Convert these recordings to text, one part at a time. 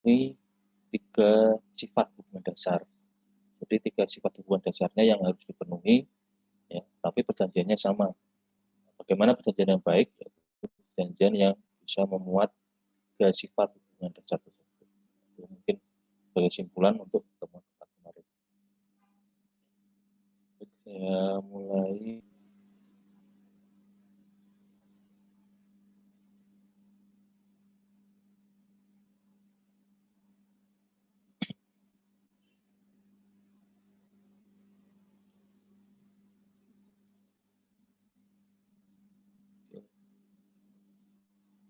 memenuhi 3 sifat hubungan dasar. Jadi 3 sifat hubungan dasarnya yang harus dipenuhi, ya, tapi perjanjiannya sama. Bagaimana perjanjian yang baik? Perjanjian yang bisa memuat 3 sifat hubungan dasar tersebut. Itu mungkin sebagai kesimpulan untuk pertemuan kemarin. Saya mulai.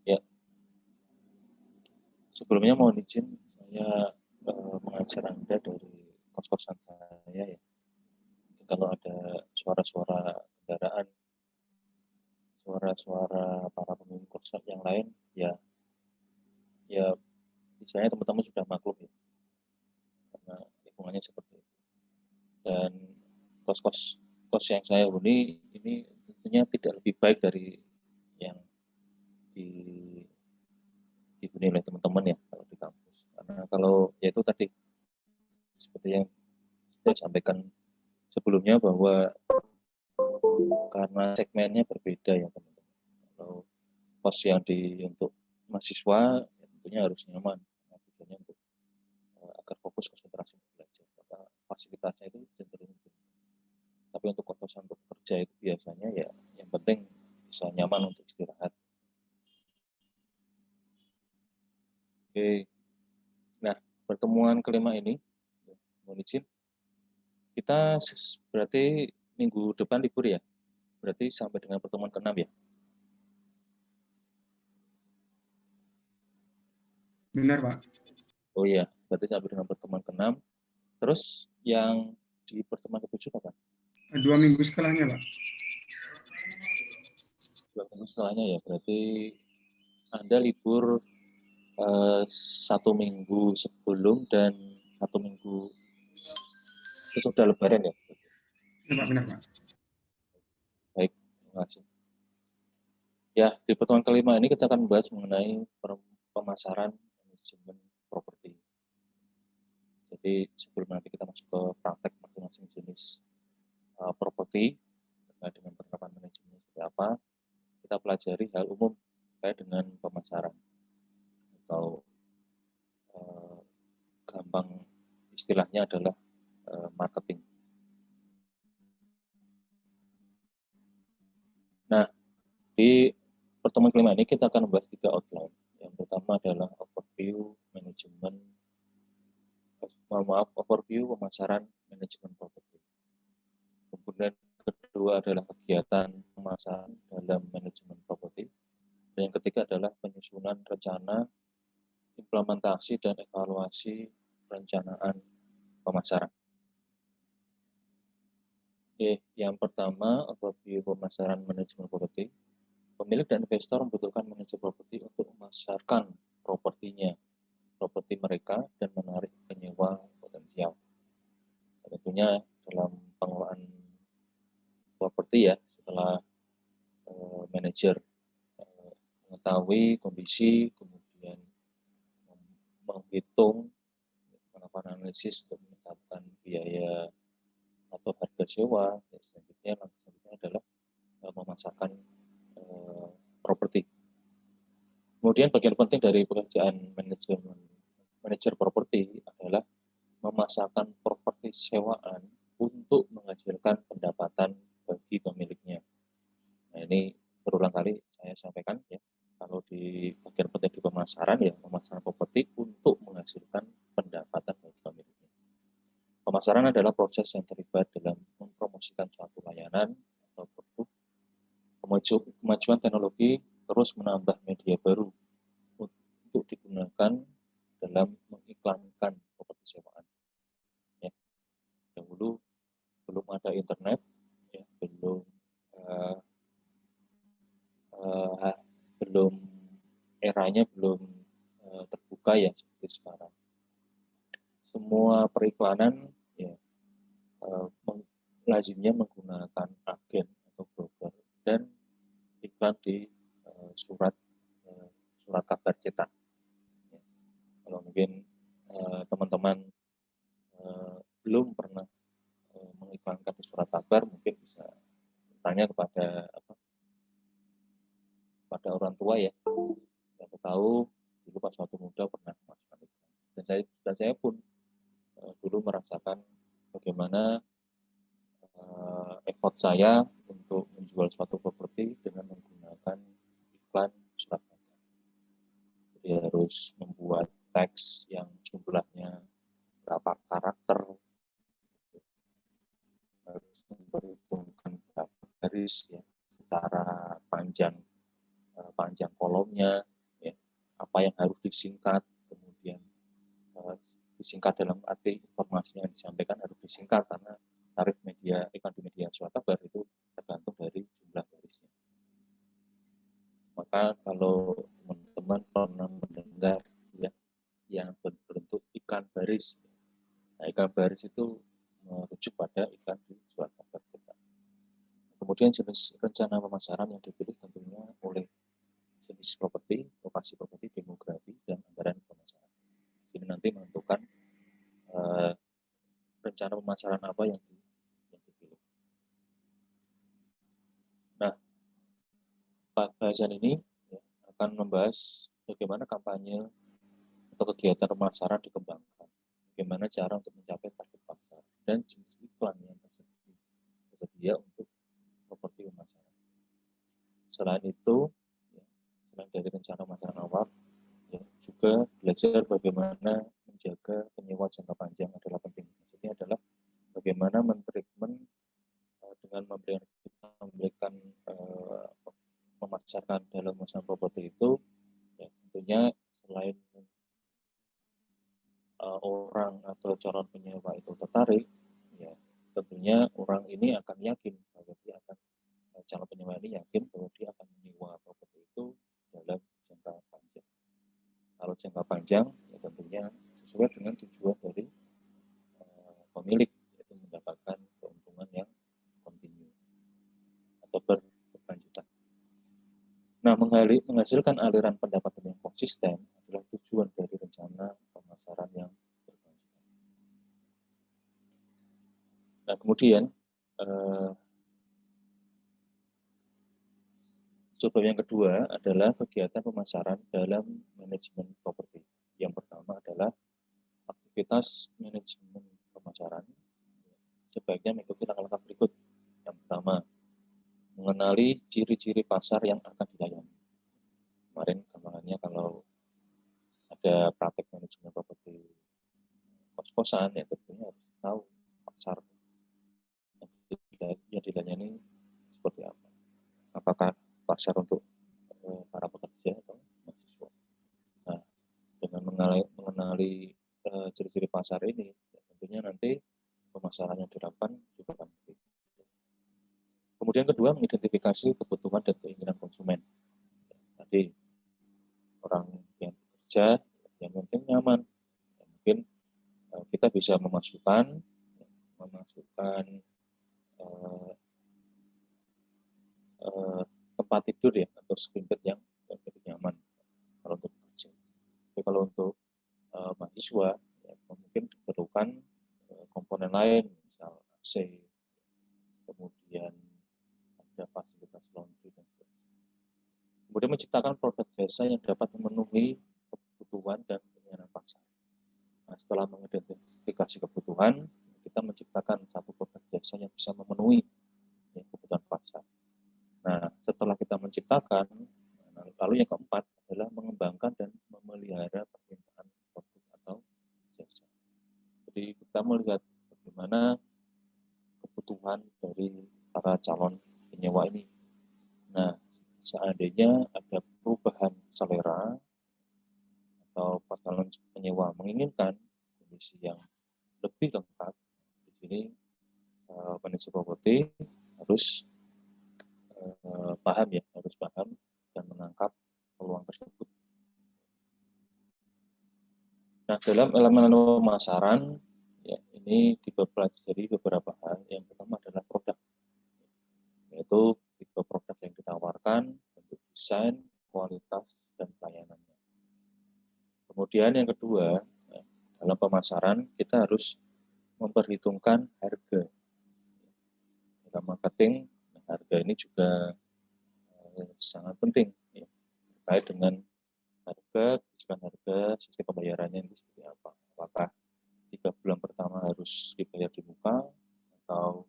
Ya, sebelumnya mohon izin saya mengajar Anda dari kos-kosan saya, ya. Kalau ada suara-suara kendaraan, suara-suara para penghuni kos yang lain, ya misalnya teman-teman sudah maklum, ya, karena lingkungannya seperti itu. Dan kos yang saya huni ini tentunya tidak lebih baik dari yang dihuni oleh teman-teman, ya, kalau di kampus. Karena kalau yaitu tadi seperti yang saya sampaikan sebelumnya, bahwa karena segmennya berbeda, ya teman-teman. Kalau kos yang untuk mahasiswa, ya, tentunya harus nyaman, tujuannya untuk agar fokus konsentrasi belajar. Maka fasilitasnya itu cenderung. Tapi untuk kos-kosan untuk kerja itu biasanya, ya, yang penting bisa nyaman untuk istirahat. Oke. Nah, pertemuan kelima ini, mohon izin, kita berarti minggu depan libur, ya. Berarti sampai dengan pertemuan ke-6, ya. Benar, Pak. Oh iya, berarti sampai dengan pertemuan ke-6. Terus yang di pertemuan ke-7 kapan? 2 minggu setelahnya, Pak. 2 minggu setelahnya, ya. Berarti Anda libur 1 minggu sebelum dan 1 minggu sesudah Lebaran, ya. Ya, Pak, benar, Pak. Baik, terima kasih. Ya, di pertemuan kelima ini kita akan membahas mengenai pemasaran manajemen properti. Jadi sebelum nanti kita masuk ke praktek masing-masing jenis properti terkait dengan penerapan manajemen seperti apa, kita pelajari hal umum terkait dengan pemasaran, atau gampang istilahnya adalah marketing. Nah, di pertemuan kelima ini kita akan membahas 3 outline. Yang pertama adalah overview pemasaran manajemen properti. Kemudian kedua adalah kegiatan pemasaran dalam manajemen properti. Dan yang ketiga adalah penyusunan rencana, implementasi, dan evaluasi perencanaan pemasaran. Oke, yang pertama, overview pemasaran manajemen properti. Pemilik dan investor membutuhkan manajer properti untuk memasarkan propertinya, properti mereka, dan menarik penyewa potensial. Tentunya dalam pengelolaan properti, ya, setelah manajer mengetahui kondisi, kemudian menghitung, melakukan analisis untuk menetapkan biaya atau harga sewa, dan selanjutnya adalah memasarkan properti. Kemudian bagian penting dari pekerjaan manajer properti adalah memasarkan properti sewaan untuk menghasilkan pendapatan bagi pemiliknya. Nah, ini berulang kali saya sampaikan, ya. Kalau di bagian penting di pemasaran, ya, pemasaran properti untuk menghasilkan pendapatan bagi pemiliknya. Pemasaran adalah proses yang terlibat dalam mempromosikan suatu layanan atau produk. Kemajuan teknologi terus menambah media baru untuk digunakan dalam mengiklankan properti sewaan. Ya. Dahulu belum ada internet, ya, belum eranya belum terbuka, ya, seperti sekarang. Semua periklanan, ya, lazimnya menggunakan agen atau broker dan iklan di surat kabar cetak. Ya. Kalau mungkin teman-teman belum pernah mengiklankan di surat kabar, mungkin bisa tanya kepada pada orang tua ya. Yang tahu dulu pas waktu muda pernah masukkan iklan. Dan saya pun dulu merasakan bagaimana effort saya untuk menjual suatu properti dengan menggunakan iklan surat kabar. Jadi harus membuat teks yang jumlahnya berapa karakter, harus memperhitungkan berapa garis ya, secara panjang kolomnya, ya, apa yang harus disingkat, kemudian disingkat dalam arti informasi yang disampaikan harus disingkat karena tarif media iklan di media surat kabar itu tergantung dari jumlah garisnya. Maka kalau teman-teman pernah mendengar ya yang berbentuk iklan baris, nah, iklan baris itu merujuk pada iklan di surat kabar kita. Kemudian jenis rencana pemasaran yang dipilih tentunya oleh jenis properti, lokasi properti, demografi, dan anggaran pemasaran. Ini nanti menentukan rencana pemasaran apa yang dipilih. Nah, bahasan ini ya, akan membahas bagaimana kampanye atau kegiatan pemasaran dikembangkan, bagaimana cara untuk mencapai target pasar, dan jenis iklan yang tersedia untuk properti pemasaran. Selain itu, ya, selain dari rencana pemasaran awal, ya, juga belajar bagaimana menjaga penyewa jangka panjang adalah penting. Maksudnya adalah bagaimana mentreatment dengan memberikan memasarkan dalam usaha properti itu, ya, tentunya selain orang atau calon penyewa itu tertarik, ya tentunya orang ini akan yakin bahwa dia akan calon penyewa ini yakin bahwa dia akan menyewa properti itu dalam jangka panjang. Kalau jangka panjang, ya tentunya sesuai dengan tujuan dari pemilik, yaitu mendapatkan keuntungan yang kontinu atau berkelanjutan. Nah, menghasilkan aliran pendapatan yang konsisten adalah tujuan dari rencana pemasaran yang berkelanjutan. Nah, kemudian sebab yang kedua adalah kegiatan pemasaran dalam manajemen properti. Yang pertama adalah aktivitas manajemen pemasaran. Sebaiknya mengikuti langkah-langkah berikut. Yang pertama, mengenali ciri-ciri pasar yang akan dilayani. Kemarin gambarannya kalau ada praktek manajemen properti kos-kosan, ya tentunya harus tahu pasar yang dilayani seperti apa. Apakah pasar untuk para pekerja atau mahasiswa. Nah, dengan mengenali ciri-ciri pasar ini, ya tentunya nanti pemasaran yang dilakukan juga akan berbeda. Kemudian kedua, mengidentifikasi kebutuhan dan keinginan konsumen. Tadi orang yang bekerja yang mungkin nyaman, ya, mungkin kita bisa memasukkan tempat tidur ya atau sleeping bed yang lebih nyaman kalau untuk bekerja. Tapi kalau untuk mahasiswa ya, mungkin diperlukan komponen lain, misal AC, kemudian ada fasilitas laundry dan sebagainya. Kemudian menciptakan produk jasa yang dapat memenuhi kebutuhan dan keinginan pasar. Nah, setelah mengidentifikasi kebutuhan, kita menciptakan satu produk jasa yang bisa memenuhi ya, kebutuhan pasar. Nah, setelah kita menciptakan, lalu yang keempat adalah mengembangkan dan memelihara permintaan produk atau jasa. Jadi kita melihat bagaimana kebutuhan dari para calon penyewa ini. Nah, seandainya ada perubahan selera atau calon penyewa menginginkan kondisi yang lebih lengkap, di sini manajer properti harus harus paham dan menangkap peluang tersebut. Nah, dalam elemen pemasaran, ya, ini dipelajari beberapa hal. Yang pertama adalah produk, yaitu tipe produk yang ditawarkan, bentuk desain, kualitas, dan pelayanannya. Kemudian yang kedua, ya, dalam pemasaran kita harus memperhitungkan harga. Dalam marketing, harga ini juga sangat penting ya, terkait dengan harga, kebijakan harga, sistem pembayarannya ini seperti apa. Apakah 3 bulan pertama harus dibayar di muka, atau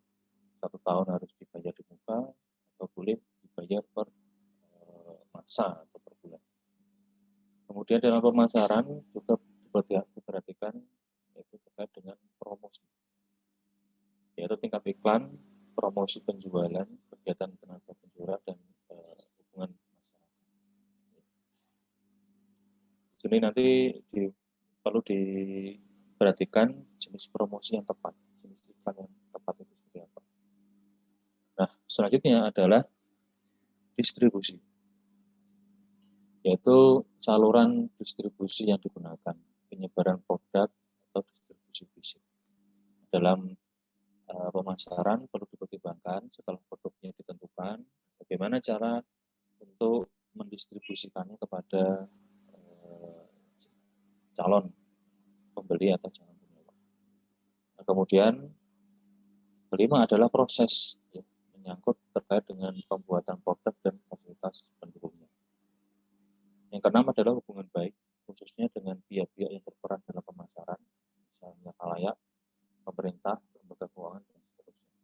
1 tahun harus dibayar di muka, atau boleh dibayar per masa atau per bulan. Kemudian dalam pemasaran juga diperhatikan yaitu terkait dengan promosi, yaitu tingkat iklan, promosi penjualan, kegiatan tenaga penjualan, dan hubungan masyarakat. Di sini nanti perlu diperhatikan jenis promosi yang tepat, jenis iklan yang tepat itu seperti apa. Nah, selanjutnya adalah distribusi, yaitu saluran distribusi yang digunakan, penyebaran produk atau distribusi fisik. Dalam pemasaran perlu dipertimbangkan setelah produknya ditentukan, bagaimana cara untuk mendistribusikannya kepada calon pembeli atau calon penyewa. Nah, kemudian kelima adalah proses ya, menyangkut terkait dengan pembuatan produk dan fasilitas pendukungnya. Yang keenam adalah hubungan baik, khususnya dengan pihak-pihak yang berperan dalam pemasaran, misalnya khalayak, pemerintah, lembaga keuangan, dan seterusnya.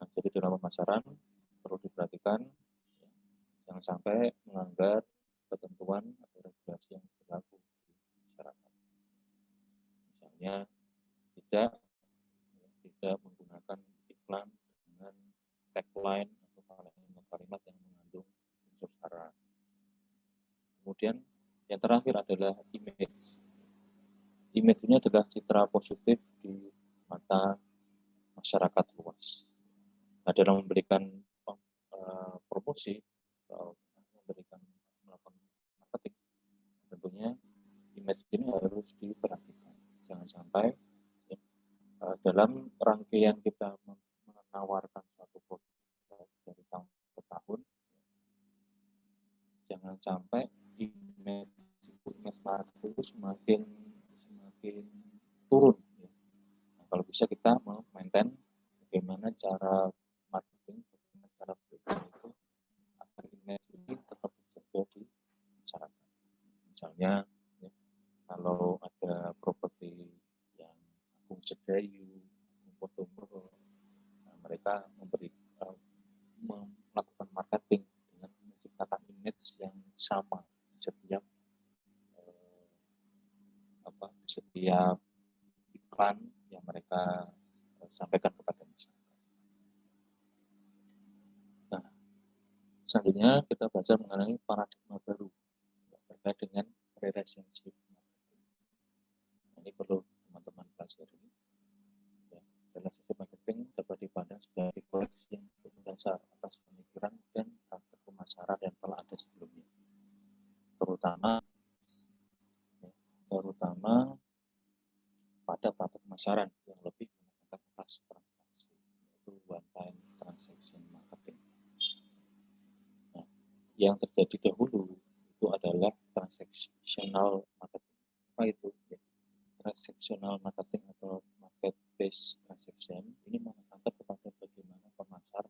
Nah, jadi dalam pemasaran perlu diperhatikan ya, jangan sampai melanggar ketentuan atau regulasi yang berlaku di masyarakat. Misalnya tidak menggunakan iklan dengan tagline atau kalimat yang mengandung unsur sara. Kemudian yang terakhir adalah image. Image ini adalah citra positif di mata masyarakat luas. Nah, dalam memberikan promosi atau melakukan marketing, tentunya image ini harus diperhatikan. Jangan sampai ya, dalam rangkaian kita menawarkan suatu produk dari tahun ke tahun, jangan sampai image marketing itu semakin turun. Ya. Nah, kalau bisa kita memaintain bagaimana cara marketing, bagaimana cara beriklan itu agar image ini tetap terjaga di masyarakat. Misalnya ya, kalau ada properti yang Agung Sedayu, Podomoro, nah, mereka melakukan marketing dengan menciptakan image yang sama di setiap iklan yang mereka sampaikan kepada masyarakat. Nah, selanjutnya kita baca mengenai paradigma baru terkait dengan relationship marketing. Nah, ini perlu teman-teman pelajari. Ya, relationship marketing dapat dipandang sebagai koleksi yang berdasar atas pemikiran dan praktek pemasaran yang telah ada sebelumnya, terutama pada praktek pemasaran yang lebih menggunakan atas transaksi, yaitu one-time transaction marketing. Nah, yang terjadi dahulu itu adalah transactional marketing. Apa itu? Ya, transactional marketing atau market-based transaction ini mengatur kepada bagaimana pemasar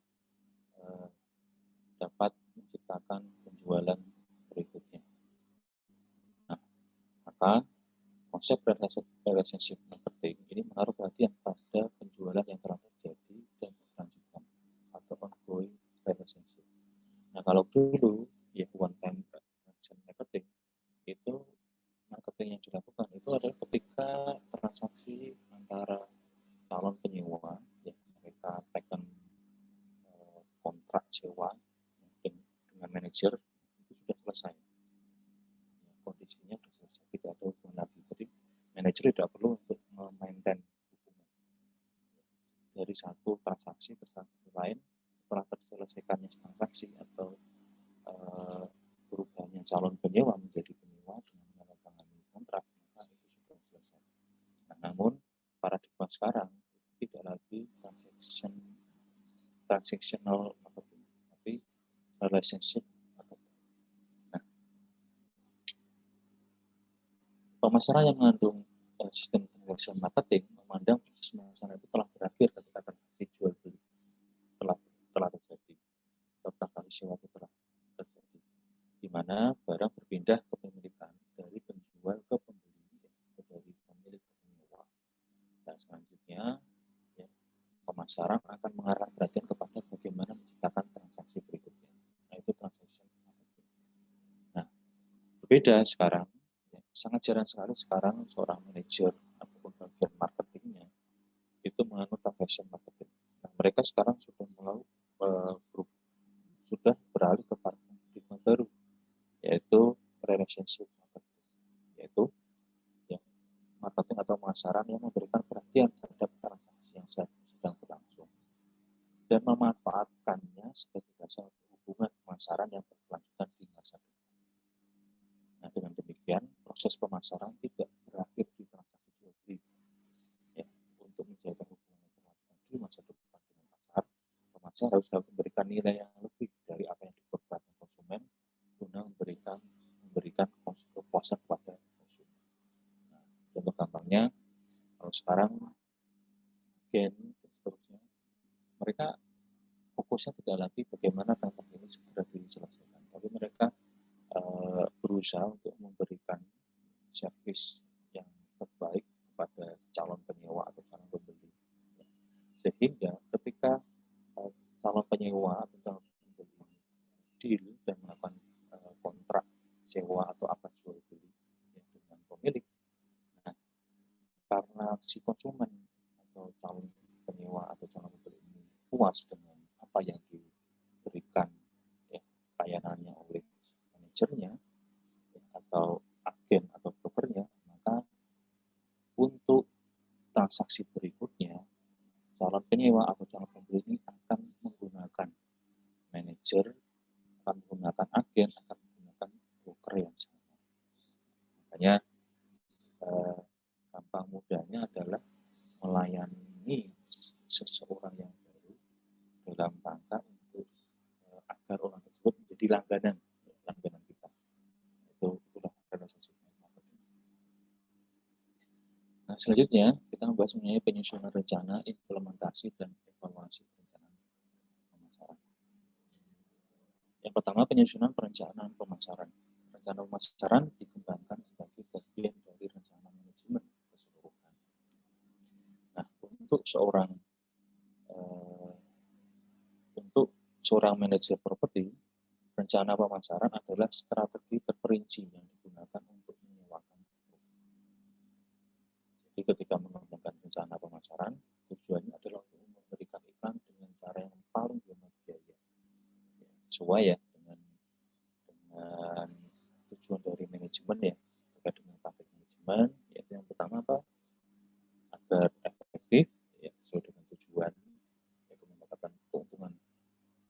dapat menciptakan penjualan berikutnya. Nah, maka konsep relationship marketing ini menaruh perhatian pada penjualan yang telah terjadi dan berkelanjutan atau ongoing relationship. Nah, kalau dulu ya one time transaction marketing itu marketing yang dilakukan itu adalah ketika transaksi antara calon penyewa ya mereka tekan kontrak sewa mungkin dengan manajer itu sudah selesai. Ya, kondisinya sudah selesai, tidak ada hubungan lagi. Jadi manajer tidak perlu untuk memaintain hubungan dari satu transaksi ke transaksi lain. Setelah terselesaikannya transaksi atau berubahnya calon penyewa menjadi penyewa dengan menandatangani kontrak, maka itu sudah selesai. Nah, namun paradigma sekarang tidak lagi transactional marketing, tapi relationship marketing. Nah, pemasaran yang mengandung sistem transaction marketing memandang proses pemasaran itu telah berakhir ketika transaksi jual beli telah terjadi atau transaksi sewa itu telah terjadi, di mana barang berpindah kepemilikan dari penjual ke pembeli atau dari pemilik ke penyewa. Dan selanjutnya ya, pemasaran akan mengarah perhatian kepada bagaimana menciptakan transaksi berikutnya. Nah, itu transaction marketing. Nah, berbeda sekarang, ya, sangat jarang sekali sekarang seorang manajer ataupun bagian marketingnya itu menganut transaction marketing. Nah, mereka sekarang sudah beralih ke paradigma baru, yaitu relationship marketing, yaitu ya, marketing atau pemasaran yang memberikan perhatian terhadap transaksi yang sedang berlangsung dan memanfaatkannya sebagai dasar hubungan pemasaran yang berkelanjutan di masa depan. Nah, dengan demikian proses pemasaran tidak berakhir di transaksi jual beli. Ya, untuk menjaga hubungan yang berkelanjutan di masa depan dengan pasar, pemasar harus memberikan nilai yang lebih dari apa yang dikorbankan konsumen guna memberikan kepuasan kepada konsumen. Nah, contoh gampangnya, kalau sekarang gen dan seterusnya, mereka fokusnya tidak lagi bagaimana transaksi ini segera diselesaikan, tapi mereka berusaha untuk memberikan servis yang terbaik kepada calon penyewa atau calon pembeli. Sehingga ketika calon penyewa atau calon pembeli deal dan melakukan kontrak sewa atau akad jual beli ya, dengan pemilik, nah, karena si konsumen atau calon penyewa atau calon pembeli ini puas dengan apa yang diberikan ya, layanannya oleh manajernya ya, atau agen atau brokernya, maka untuk transaksi berikutnya calon penyewa atau calon pembeli ini akan menggunakan manajer, akan menggunakan agen, akan menggunakan broker yang sama. Makanya gampang mudahnya adalah melayani seseorang yang baru dalam rangka untuk agar orang tersebut menjadi langganan kita. Itulah relationship marketing. Nah, selanjutnya kita membahas mengenai penyusunan rencana, implementasi, dan evaluasi perencanaan pemasaran. Yang pertama, penyusunan perencanaan pemasaran. Rencana pemasaran dikembangkan sebagai bagian dari rencana manajemen keseluruhan. Nah, untuk seorang manajer properti, rencana pemasaran adalah strategi terperinci yang digunakan untuk menyewakan. Jadi ketika mengembangkan rencana pemasaran, tujuannya adalah untuk memberikan iklan dengan cara yang paling hemat biaya, sesuai ya dengan tujuan dari manajemen ya, terkait dengan target manajemen, yaitu yang pertama apa? Agar efektif ya, sesuai dengan tujuan, yaitu mendapatkan keuntungan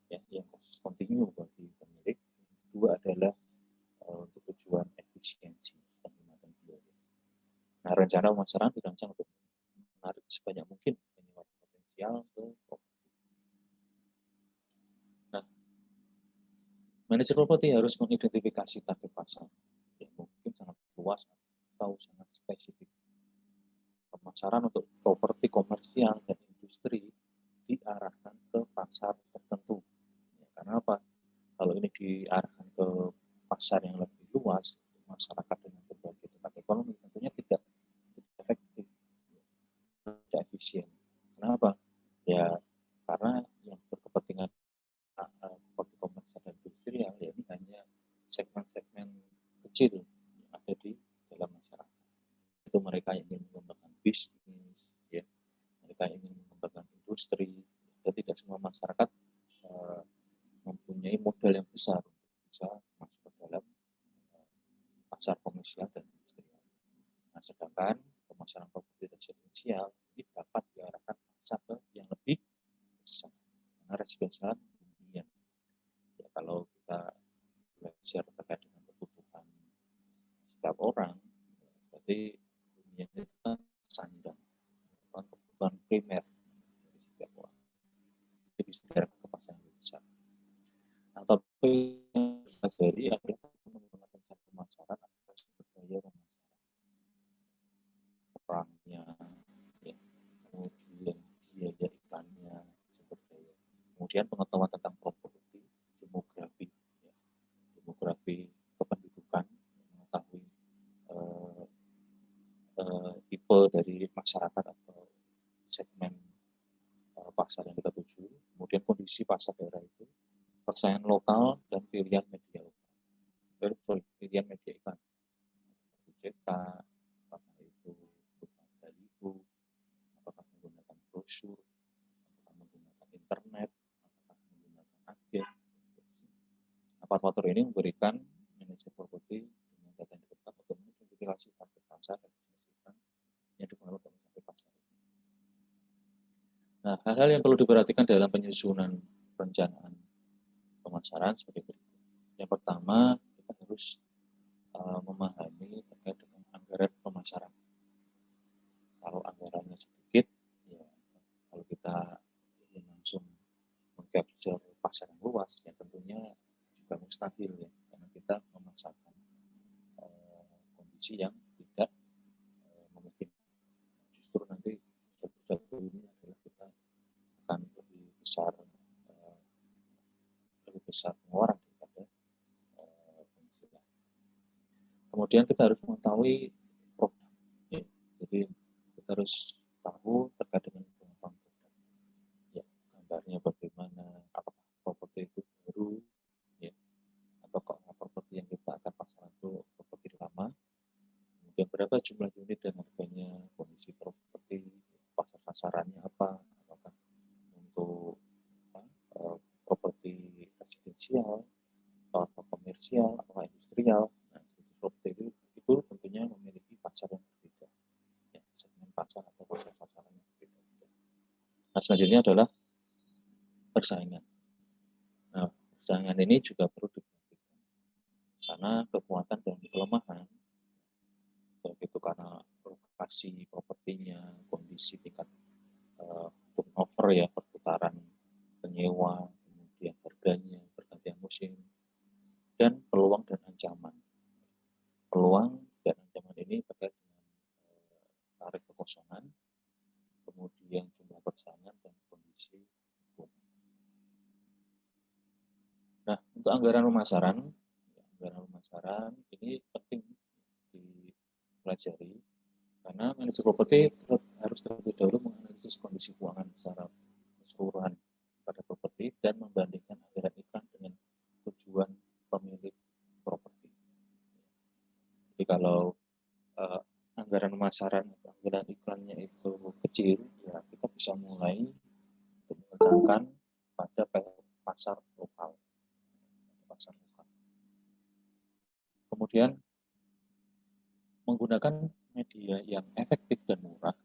ya, yang kontinu bagi pemilik. Kedua adalah untuk tujuan efisiensi penghematan biaya. Nah, rencana pemasaran dirancang untuk menarik sebanyak mungkin penyewa potensial ke properti. Nah, manajer properti harus mengidentifikasi target pasar yang mungkin sangat luas atau sangat spesifik. Pemasaran untuk properti komersial dan industri diarahkan ke pasar tertentu. Ya, karena apa? Kalau ini diarahkan ke pasar yang lebih luas, masyarakat dengan berbagai tingkat ekonomi tentunya tidak efektif, tidak efisien. Kenapa? Ya karena yang berkepentingan properti komersial dan industrial ya ini hanya segmen-segmen kecil yang ada di dalam masyarakat. Itu mereka yang ingin mengembangkan bisnis, ya, mereka ingin mengembangkan industri, dan tidak semua masyarakat mempunyai modal yang besar untuk bisa masuk ke dalam pasar komersial dan industrial. Nah, sedangkan pemasaran properti residensial ini dapat diarahkan pasar ke yang lebih besar. Karena residensial hunian. Ya, kalau kita belajar terkait dengan kebutuhan setiap orang, berarti hunian itu kan sandang, kebutuhan primer dari setiap orang. Jadi bisa diarahkan ke pasar yang lebih besar. Nah, tapi yang terjadi adalah menggunakan cara pemasaran atau sumber daya pemasaran. orangnya, ya. Kemudian biaya iklannya, sumber daya. Kemudian pengetahuan tentang properti, demografi, ya. Demografi kependudukan, mengetahui tipe dari masyarakat atau segmen pasar yang kita tuju, kemudian kondisi pasar daerah itu, persaingan lokal dan pilihan media lokal. Pilihan media iklan, cetak, apakah itu berupa baliho, apakah menggunakan brosur, apakah menggunakan internet, apakah menggunakan agen. Empat faktor ini memberikan manajer properti dengan data yang ditemukan untuk mengidentifikasi target pasar dan yang digunakan untuk mencapai pasar. Nah, hal-hal yang perlu diperhatikan dalam penyusunan perencanaan pemasaran sebagai berikut. Yang pertama, kita harus memahami terkait dengan anggaran pemasaran. Kalau anggarannya sedikit, ya kalau kita ingin langsung mengcapture pasar yang luas, ya tentunya juga mustahil ya, karena kita memasarkan kondisi yang tidak memungkinkan. Justru nanti satu ini adalah kita akan lebih besar pengeluaran daripada penghasilan. Kemudian kita harus mengetahui produk. Ya. Jadi kita harus tahu terkait dengan pengetahuan produk. Ya, gambarnya bagaimana, apakah properti itu baru, ya, atau properti yang kita akan pasang itu properti lama. Kemudian berapa jumlah unit dan harganya, kondisi properti, pasar sasarannya apa, apakah untuk properti residensial, atau komersial, atau industrial. Nah, properti itu tentunya memiliki pasar yang berbeda, ya, segmen pasar atau pasar sasaran yang berbeda. Nah, selanjutnya adalah persaingan. Nah, persaingan ini juga perlu diperhatikan karena kekuatan dan kelemahan, baik itu karena lokasi propertinya, kondisi tingkat turnover ya, perputaran penyewa, kemudian harganya, pergantian musim, dan peluang dan ancaman. Peluang dan ancaman ini terkait dengan tarif kekosongan, kemudian jumlah persaingan dan kondisi hukum. Nah, untuk anggaran pemasaran ini penting dipelajari karena manajer properti harus terlebih dahulu menganalisis kondisi keuangan secara keseluruhan pada properti dan membandingkan anggaran iklan dengan tujuan pemilik properti. Jadi kalau anggaran pemasaran atau anggaran iklannya itu kecil, ya kita bisa mulai untuk menekankan pada pasar lokal. Kemudian menggunakan media yang efektif dan murah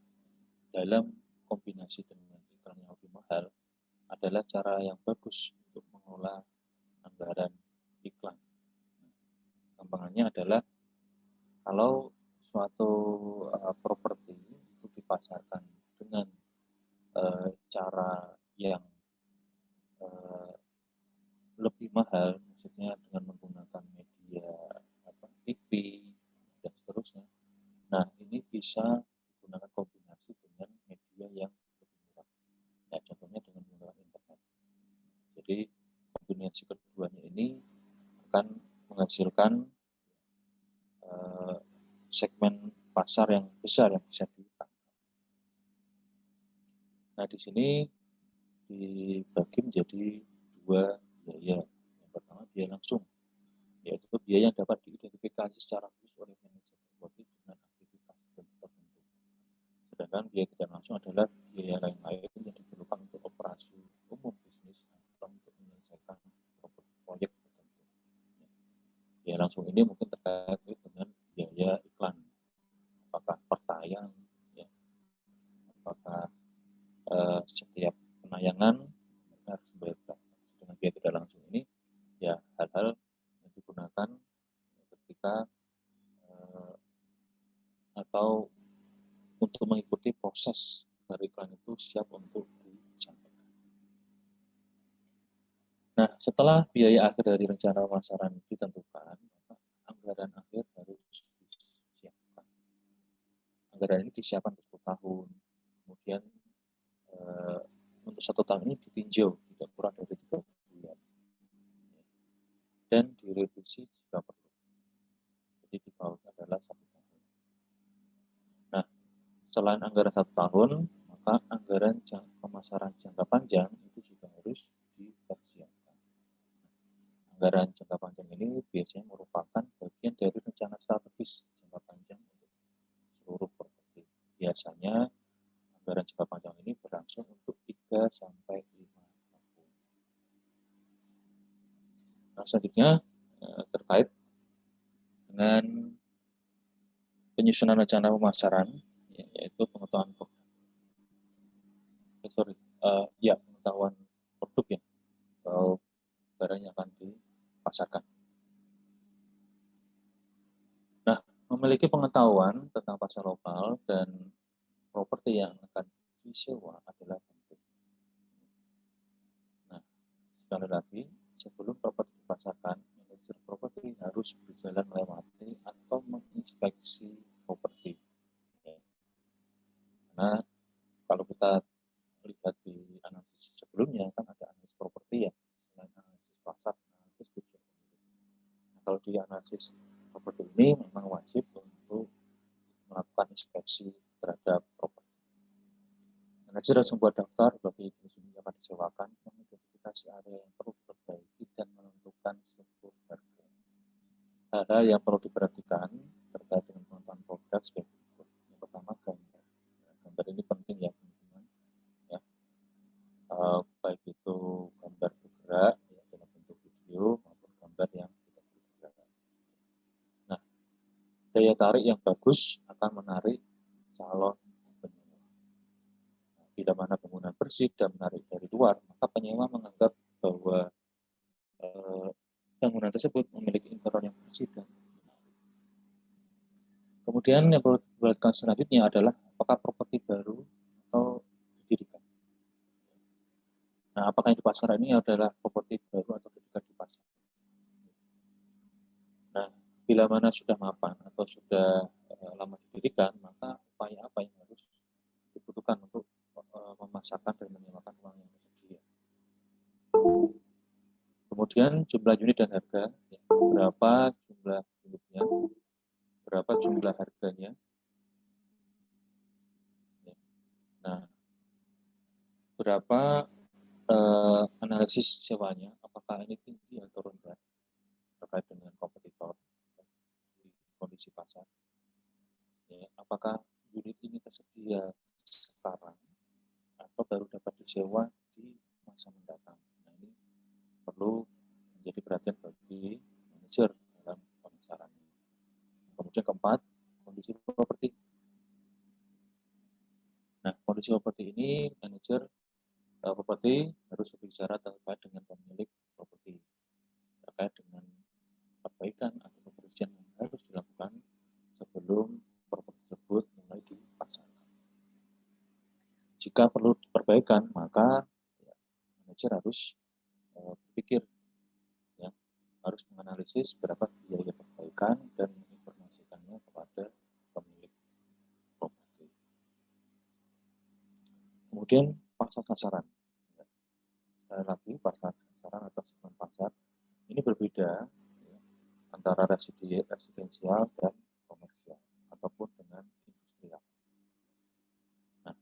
dalam kombinasi dengan iklan yang lebih mahal adalah cara yang bagus untuk mengelola anggaran iklan. Gampangannya adalah kalau suatu properti itu dipasarkan dengan cara yang lebih mahal, maksudnya dengan menggunakan media TV dan seterusnya. Nah, ini bisa digunakan kombinasi dengan media yang lebih murah. Ya, contohnya dengan menggunakan internet. Jadi kombinasi keduanya ini akan menghasilkan segmen pasar yang besar yang bisa ditangkap. Nah, di sini dibagi menjadi dua biaya. Yang pertama biaya langsung, yaitu biaya yang dapat diidentifikasi secara khusus oleh manajer properti dengan aktivitas tertentu. Sedangkan biaya tidak langsung adalah biaya lain-lain yang diperlukan untuk operasi umum bisnis atau untuk menyelesaikan proyek tertentu. Biaya langsung ini mungkin terkait dengan biaya iklan, apakah per tayang, ya, apakah setiap penayangan harus membayar. Dengan biaya tidak langsung ini, ya hal-hal yang digunakan ketika atau untuk mengikuti proses dari iklan itu siap untuk disampaikan. Nah, setelah biaya akhir dari rencana pemasaran ditentukan, maka anggaran akhir harus disiapkan. anggaran ini disiapkan untuk 10 tahun. Kemudian untuk 1 tahun ini ditinjau tidak kurang dari 3 bulan. Dan direvisi jika perlu. Jadi di bawahnya adalah 1 tahun. Nah, selain anggaran 1 tahun, maka anggaran pemasaran jangka panjang itu juga harus dipersiapkan. Anggaran jangka panjang ini biasanya merupakan bagian dari rencana strategis jangka panjang untuk seluruh properti. Biasanya anggaran jangka panjang ini berlangsung untuk 3 sampai 5 tahun. Nah, selanjutnya terkait dengan penyusunan rencana pemasaran, yaitu pengetahuan pengetahuan produk ya, atau barang yang akan dipasarkan. Nah, memiliki pengetahuan tentang pasar lokal dan properti yang akan disewa adalah penting. Nah, sekali lagi, sebelum properti dipasarkan, manajer properti harus berjalan melewati atau menginspeksi properti. Karena kalau kita lihat di analisis sebelumnya, kan ada analisis properti ya, selain analisis pasar, analisis tujuan. Nah, kalau di analisis properti ini memang wajib untuk melakukan inspeksi terhadap properti. Manajer harus membuat daftar bagi jenis unit yang akan disewakan, mengidentifikasi area yang perlu diperbaiki, dan menentukan struktur harga. Hal-hal yang perlu diperhatikan terkait dengan pengetahuan produk sebagai berikut. Yang pertama, gambar. Gambar ini penting ya, teman-teman. Ya. Baik itu gambar bergerak ya, dalam bentuk video maupun gambar yang tidak bergerak. Nah, daya tarik yang bagus akan menarik calon penyewa. Bila mana bangunan bersih dan menarik dari luar, maka penyewa menganggap bahwa bangunan tersebut memiliki interior yang bersih dan menarik. Kemudian yang perlu diperhatikan selanjutnya adalah apakah properti baru atau didirikan. Nah, apakah yang di pasar ini adalah properti baru atau ketika di pasar. Nah, bila mana sudah mapan atau sudah lama didirikan, maka upaya apa yang harus dibutuhkan untuk memasarkan dan menyewakan uang yang tersedia. Kemudian jumlah unit dan harga, ya, berapa jumlah unitnya, berapa jumlah harganya. Ya. Nah, berapa analisis sewanya, apakah ini tinggi atau rendah terkait dengan kompetitor di kondisi pasar. Ya, apakah unit ini tersedia sekarang atau baru dapat disewa di masa mendatang. Nah, ini perlu menjadi perhatian bagi manajer dalam pemasaran. Kemudian keempat, kondisi properti. Nah, kondisi properti ini manajer properti harus berbicara terkait dengan pemilik properti, terkait dengan perbaikan atau pembersihan yang harus dilakukan sebelum properti tersebut mulai dipasarkan. Jika perlu perbaikan, maka ya, manajer harus berpikir, ya, harus menganalisis berapa biaya perbaikan dan menginformasikannya kepada pemilik properti. Kemudian pasar sasaran. Sekali lagi, pasar sasaran atau segmen pasar ini berbeda ya, antara residensial dan komersial ataupun dengan industrial. Nah,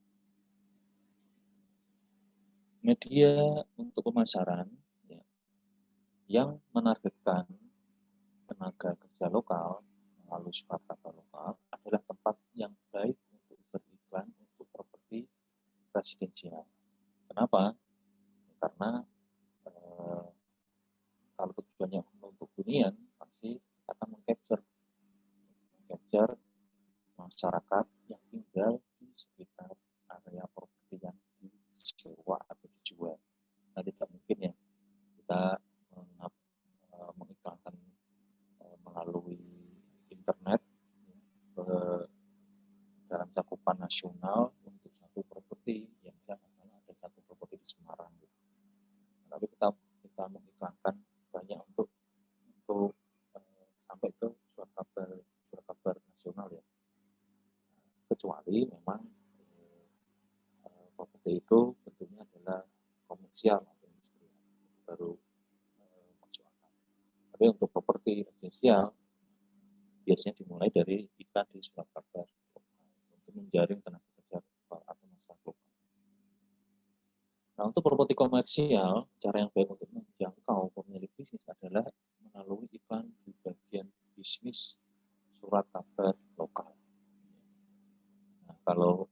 media untuk pemasaran ya, yang menargetkan tenaga kerja lokal melalui sukarela lokal adalah tempat yang baik untuk beriklan untuk properti residensial. Kenapa? Karena kalau tujuannya untuk hunian, pasti akan mengcapture masyarakat yang tinggal di sekitar area properti yang disewa atau dijual. Nah, tidak mungkin ya kita mengiklankan melalui internet dalam cakupan nasional untuk satu properti yang misalnya ada satu properti di Semarang. Gitu. Lalu kita mengiklankan banyak untuk sampai ke surat kabar nasional ya. Kecuali yaitu bentuknya adalah komersial atau industrial, baru masuk akal. Tapi untuk properti residensial biasanya dimulai dari iklan di surat kabar untuk menjaring tenaga kerja lokal atau masyarakat lokal. Nah, untuk properti komersial, cara yang baik untuk menjangkau pemilik bisnis adalah melalui iklan di bagian bisnis surat kabar lokal. Nah, kalau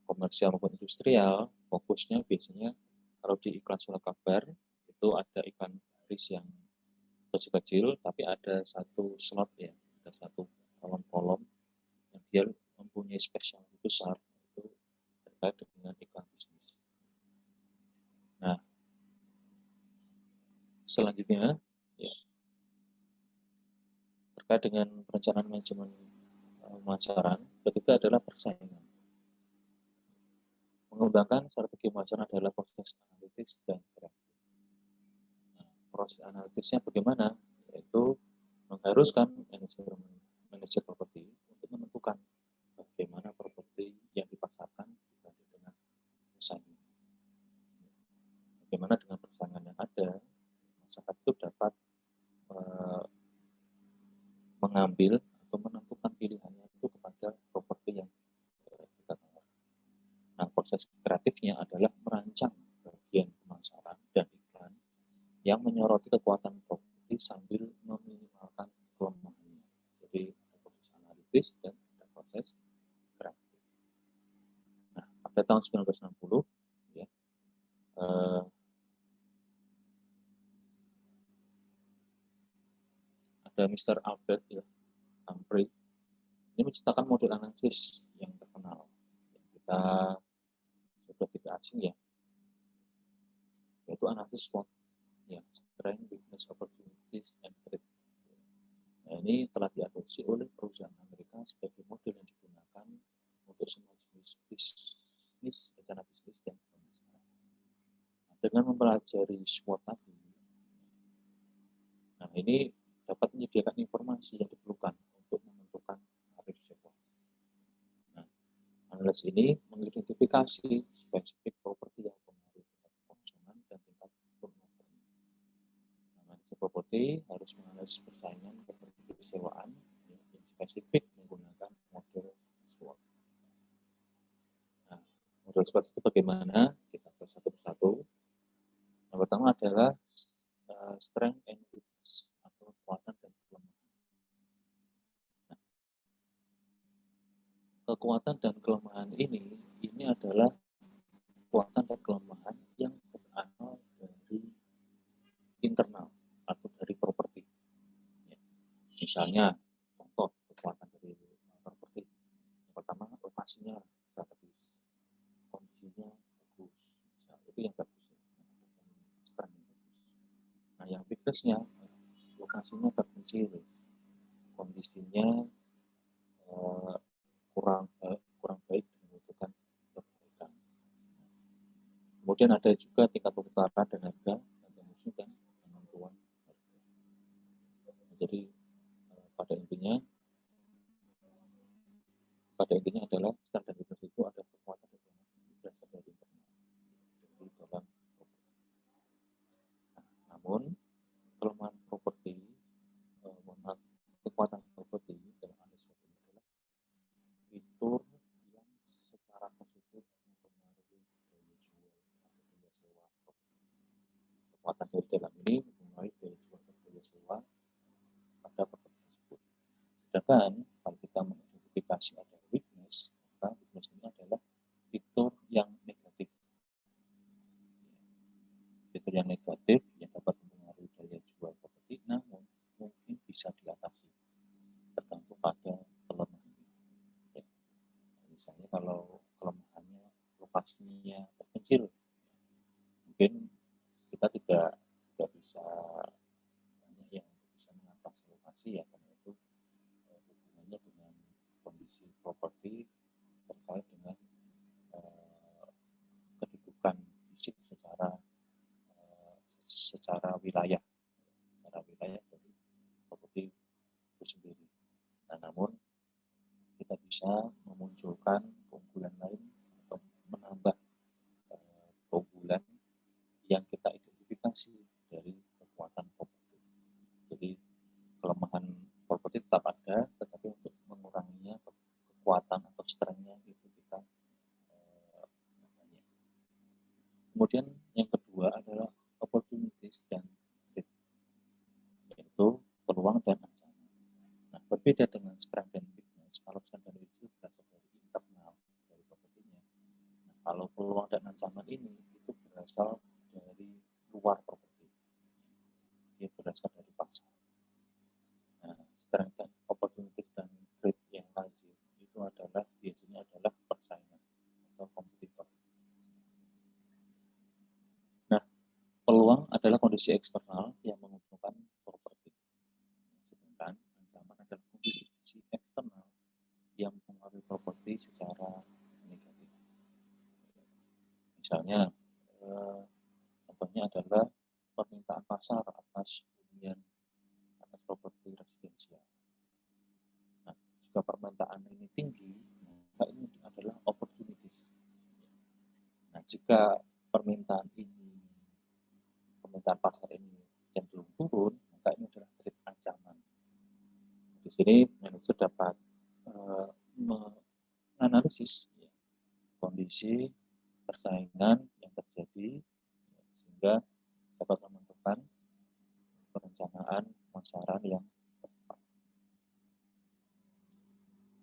komersial maupun industrial, fokusnya biasanya kalau di iklan surat kabar itu ada iklan baris yang kecil-kecil, tapi ada satu slot ya, ada satu kolom-kolom yang dia mempunyai space yang lebih besar, itu terkait dengan iklan bisnis. Nah, selanjutnya ya, terkait dengan perencanaan manajemen pemasaran, ketiga adalah persaingan. Mengembangkan strategi pemasaran adalah proses analitis dan kreatif. Nah, proses analitisnya bagaimana? Yaitu mengharuskan manajer properti untuk menentukan bagaimana properti yang dipasarkan dibanding dengan pesaing. Bagaimana dengan persaingan yang ada, masyarakat itu dapat mengambil atau menentukan pilihannya itu kepada properti yang kita tawarkan. Nah, proses kreatifnya adalah merancang bagian pemasaran dan iklan yang menyoroti kekuatan properti sambil meminimalkan kelemahannya. Jadi ada proses analitis dan ada proses kreatif. Nah, pada tahun 1960 ya, ada Mr. Albert ya, Humphrey. Ini menciptakan model analisis yang terkenal. Kita sudah tidak asing ya, yaitu analisis SWOT, ya, Strength, Weakness, Opportunities, and Threat. Nah, ini telah diadopsi oleh perusahaan Amerika sebagai model yang digunakan untuk semua jenis bisnis, rencana bisnis dan pemasaran. Nah, dengan mempelajari SWOT tadi, nah ini dapat menyediakan informasi yang diperlukan untuk menentukan tarif sewa. Nah, analisis ini mengidentifikasi spesifik properti yang mempengaruhi tingkat konsumen dan tingkat turnover. Analisis properti harus menganalisis persaingan properti sewaan yang spesifik menggunakan model SWOT. Nah, model SWOT itu bagaimana? Kita bahas satu persatu. Yang pertama adalah strength and weakness atau kekuatan dan kelemahan. Nah, kekuatan dan kelemahan ini adalah kekuatan dan kelemahan yang berasal dari internal atau dari properti. Ya. Misalnya, contoh kekuatan dari properti. Yang pertama, lokasinya strategis, kondisinya bagus. Nah, itu yang bagus. Nah, yang weakness-nya, lokasinya terpencil, kondisinya kurang baik dan membutuhkan perbaikan. Kemudian ada juga tingkat perputaran dan harga dan emosi dan penentuan harga. Jadi pada intinya adalah strength dan weakness itu ada kekuatan dan kelemahan berasal dari internal di dalam properti. Namun kelemahan properti, kekuatan properti dalam analisis adalah fitur yang secara positif mempengaruhi daya jual atau daya sewa properti. Kekuatan dari dalam ini mempengaruhi daya jual atau daya sewa pada properti tersebut. Sedangkan kalau kita mengidentifikasi ada weakness, maka weakness ini adalah fitur yang negatif. Fitur yang negatif yang dapat mempengaruhi daya jual properti, namun mungkin bisa diatasi tergantung pada kelemahannya. Ya. Misalnya kalau kelemahannya lokasinya terpencil, mungkin kita tidak bisa banyak yang bisa mengatasi lokasi ya, karena itu hubungannya dengan kondisi properti terkait dengan kedudukan fisik secara wilayah dari properti itu sendiri. Nah, namun kita bisa memunculkan keunggulan lain atau menambah tetap ada, tetapi untuk menguranginya kekuatan atau strength-nya itu kita kemudian yang kedua adalah opportunities dan threat, yaitu peluang dan ancaman. Nah, berbeda dengan strength dan weakness, kalau strength dan weakness berasal dari internal dari propertinya. Nah, kalau peluang dan ancaman ini itu berasal dari luar properti, dia berasal dari pasar. Nah, strength dan opportunities dan threat yang lazim itu adalah biasanya adalah persaingan atau kompetitor. Nah, peluang adalah kondisi eksternal yang menguntungkan properti, sedangkan ancaman adalah kondisi eksternal yang mempengaruhi properti secara negatif. Misalnya, contohnya adalah permintaan pasar atas hunian atas properti residensial. Nah, jika permintaan ini tinggi, maka ini adalah opportunities. Nah, jika permintaan pasar ini cenderung turun, maka ini adalah threat ancaman. Di sini manajer dapat menganalisis kondisi persaingan yang terjadi sehingga dapat menentukan perencanaan pemasaran yang tepat.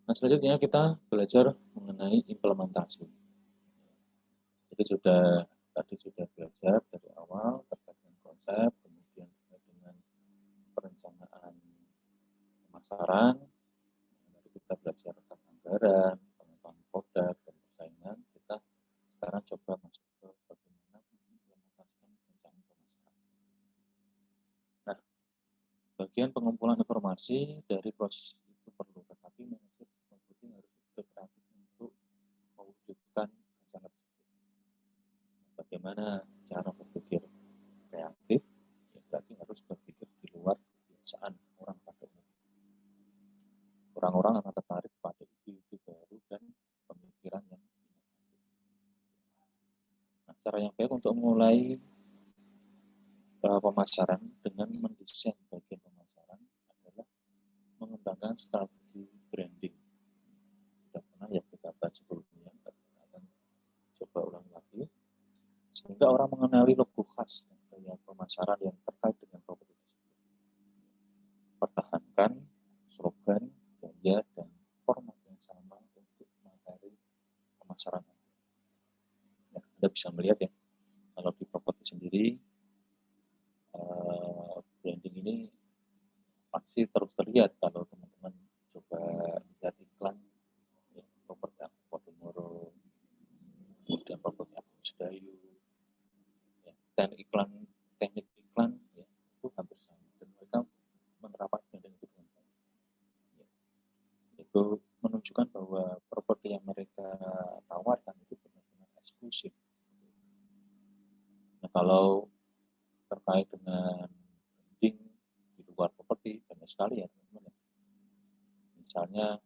Nah, selanjutnya kita belajar mengenai implementasi. Jadi tadi sudah belajar dari awal terkait dengan konsep, kemudian terkait dengan perencanaan pemasaran, lalu kita belajar tentang anggaran, pengetahuan produk dan persaingan. Kita sekarang coba masuk ke bagaimana mengimplementasikan perencanaan pemasaran. Nah, bagian pengumpulan informasi dari proses itu perlu, tetapi manajer harus kreatif untuk mewujudkan rencana tersebut. Bagaimana cara berpikir kreatif? Ya, berarti harus berpikir di luar kebiasaan orang pada umumnya. Orang-orang akan tertarik pada ide-ide baru dan pemikiran yang inovatif. Nah, cara yang baik untuk memulai pemasaran dengan mendesain bagian pemasaran adalah mengembangkan strategi branding. Sudah pernah ya kita bahas sebelumnya, akan coba ulang lagi, sehingga orang mengenali logo khas gaya pemasaran yang terkait dengan properti tersebut. Pertahankan slogan, gaya, dan format yang sama untuk materi pemasaran. Ya, Anda bisa melihat ya, kalau di properti sendiri, branding ini pasti terus terlihat kalau teman-teman coba lihat iklan ya, properti aku Podomoro, kemudian properti aku Sedayu, ya, dan teknik iklan ya, itu hampir sama dan mereka menerapkan branding itu dengan baik. Ya, itu menunjukkan bahwa properti yang mereka tawarkan itu benar-benar eksklusif. Nah, kalau terkait dengan branding di luar properti banyak sekali ya teman-teman. Misalnya